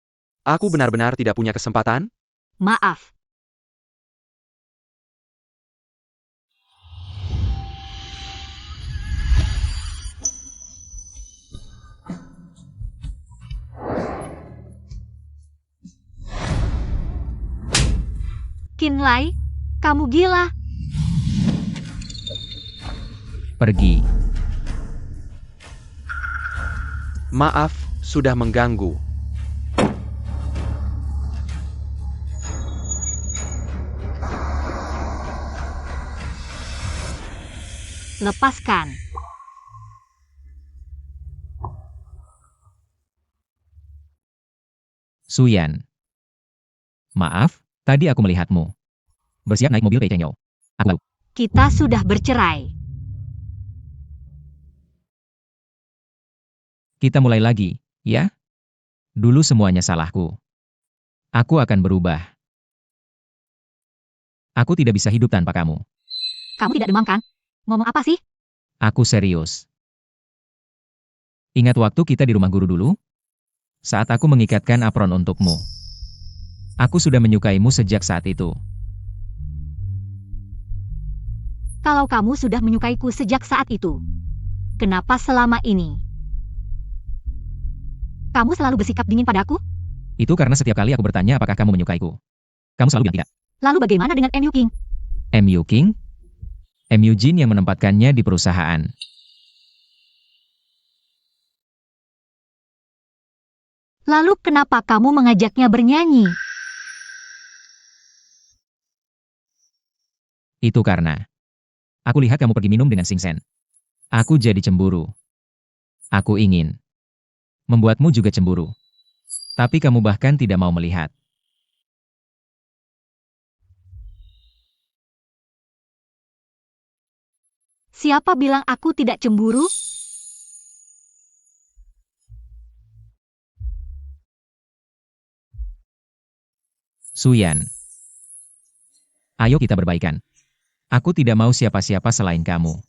aku benar-benar tidak punya kesempatan? Maaf. Qinlai, kamu gila. Pergi. Maaf, sudah mengganggu. Lepaskan. Suyan. Maaf, tadi aku melihatmu. Bersiap naik mobil Pei Chengyo. Aku tahu. Kita sudah bercerai. Kita mulai lagi, ya? Dulu semuanya salahku. Aku akan berubah. Aku tidak bisa hidup tanpa kamu. Kamu tidak demam kan? Ngomong apa sih? Aku serius. Ingat waktu kita di rumah guru dulu? Saat aku mengikatkan apron untukmu. Aku sudah menyukaimu sejak saat itu. Kalau kamu sudah menyukaiku sejak saat itu, kenapa selama ini kamu selalu bersikap dingin padaku? Itu karena setiap kali aku bertanya apakah kamu menyukaiku. Kamu selalu bilang tidak. Lalu bagaimana dengan MU King? MU King? MU Jin yang menempatkannya di perusahaan. Lalu kenapa kamu mengajaknya bernyanyi? Itu karena aku lihat kamu pergi minum dengan Sing Sen. Aku jadi cemburu. Aku ingin membuatmu juga cemburu. Tapi kamu bahkan tidak mau melihat. Siapa bilang aku tidak cemburu? Suyan. Ayo kita berbaikan. Aku tidak mau siapa-siapa selain kamu.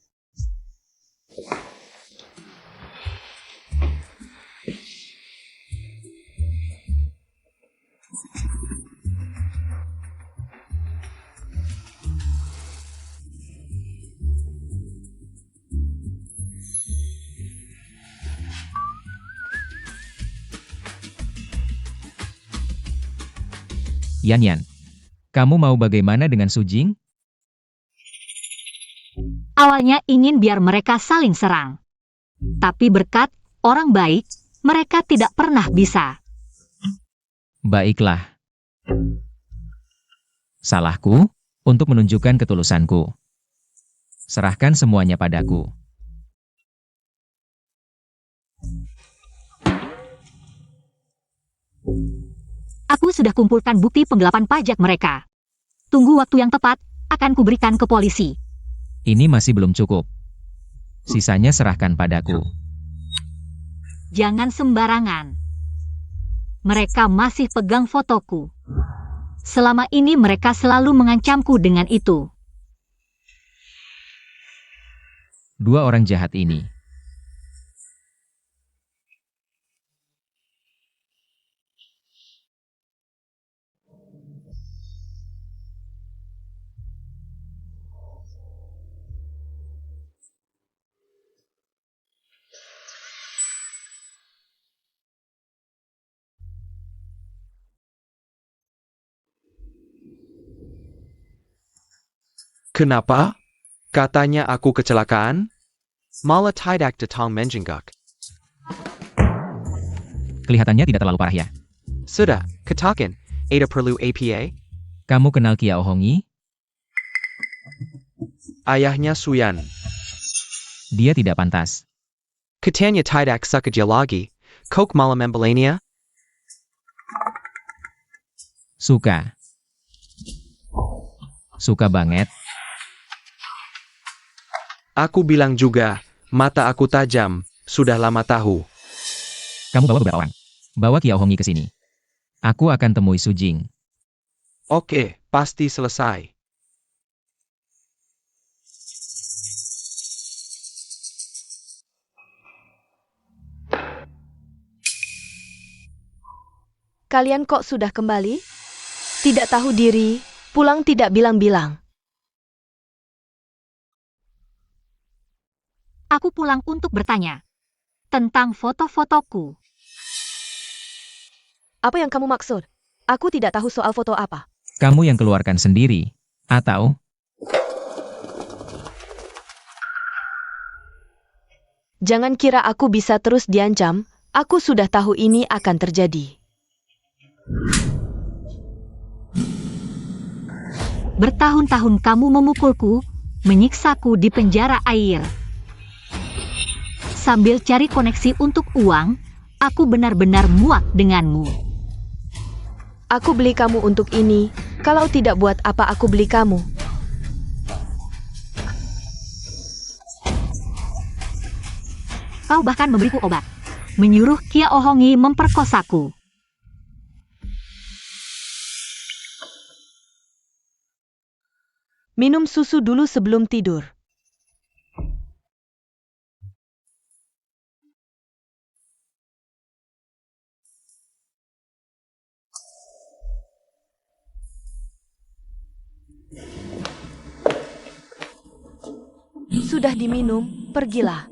Yan Yan, kamu mau bagaimana dengan Sujing? Awalnya ingin biar mereka saling serang. Tapi berkat orang baik, mereka tidak pernah bisa. Baiklah. Salahku untuk menunjukkan ketulusanku. Serahkan semuanya padaku. Aku sudah kumpulkan bukti penggelapan pajak mereka. Tunggu waktu yang tepat, akan kuberikan ke polisi. Ini masih belum cukup. Sisanya serahkan padaku. Jangan sembarangan. Mereka masih pegang fotoku. Selama ini mereka selalu mengancamku dengan itu. Dua orang jahat ini. Kenapa? Katanya aku kecelakaan? Malah tidak datang menjenguk. Kelihatannya tidak terlalu parah ya. Sudah, katakan, ada perlu APA? Kamu kenal Kiao Hongi? Ayahnya Suyan. Dia tidak pantas. Katanya tidak suka dia lagi. Kok malah membelainya? Suka. Suka banget. Aku bilang juga, mata aku tajam, sudah lama tahu. Kamu bawa beberapa orang. Bawa Kiao Hongi ke sini. Aku akan temui Su Jing. Oke, pasti selesai. Kalian kok sudah kembali? Tidak tahu diri, pulang tidak bilang-bilang. Aku pulang untuk bertanya tentang foto-fotoku. Apa yang kamu maksud? Aku tidak tahu soal foto apa. Kamu yang keluarkan sendiri. Atau, Jangan kira aku bisa terus diancam, aku sudah tahu ini akan terjadi. Bertahun-tahun kamu memukulku, menyiksaku di penjara air. Sambil cari koneksi untuk uang, aku benar-benar muak denganmu. Aku beli kamu untuk ini, kalau tidak buat apa aku beli kamu. Kau bahkan memberiku obat, menyuruh Kiao Hongi memperkosaku. Minum susu dulu sebelum tidur. Sudah diminum, pergilah.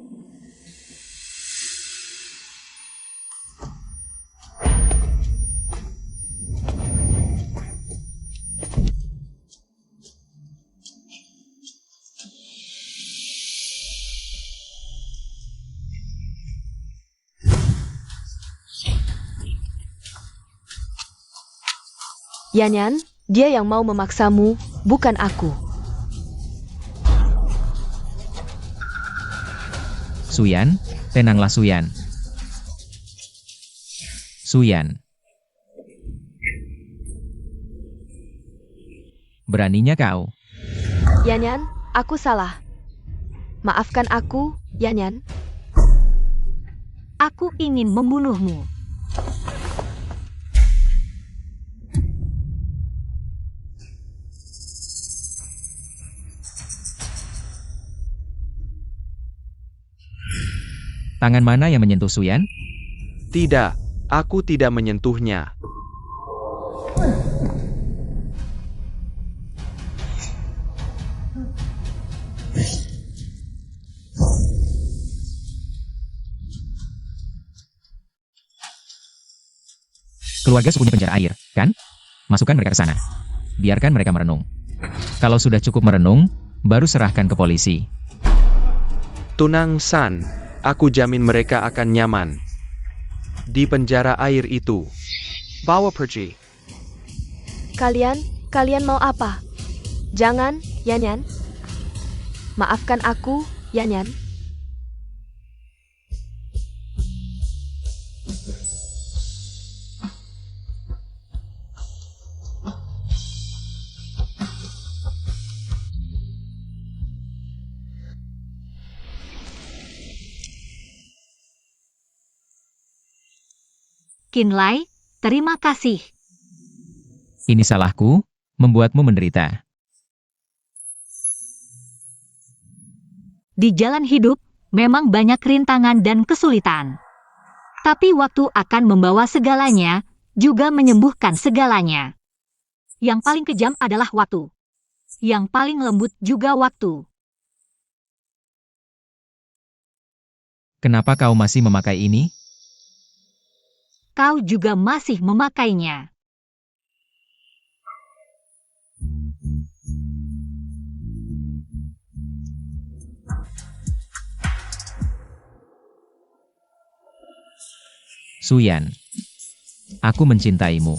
Yanyan, dia yang mau memaksamu, bukan aku. Suyan, tenanglah Suyan. Suyan. Beraninya kau. Yanyan, aku salah. Maafkan aku, Yanyan. Aku ingin membunuhmu. Tangan mana yang menyentuh Suyan? Tidak, aku tidak menyentuhnya. Keluarga Su punya penjara air, kan? Masukkan mereka ke sana. Biarkan mereka merenung. Kalau sudah cukup merenung, baru serahkan ke polisi. Tunang San, aku jamin mereka akan nyaman. Di penjara air itu. Bawa pergi. Kalian mau apa? Jangan, Yanyan. Maafkan aku, Yanyan. Kinlay, terima kasih. Ini salahku, membuatmu menderita. Di jalan hidup, memang banyak rintangan dan kesulitan. Tapi waktu akan membawa segalanya, juga menyembuhkan segalanya. Yang paling kejam adalah waktu. Yang paling lembut juga waktu. Kenapa kau masih memakai ini? Kau juga masih memakainya. Suyan. Aku mencintaimu.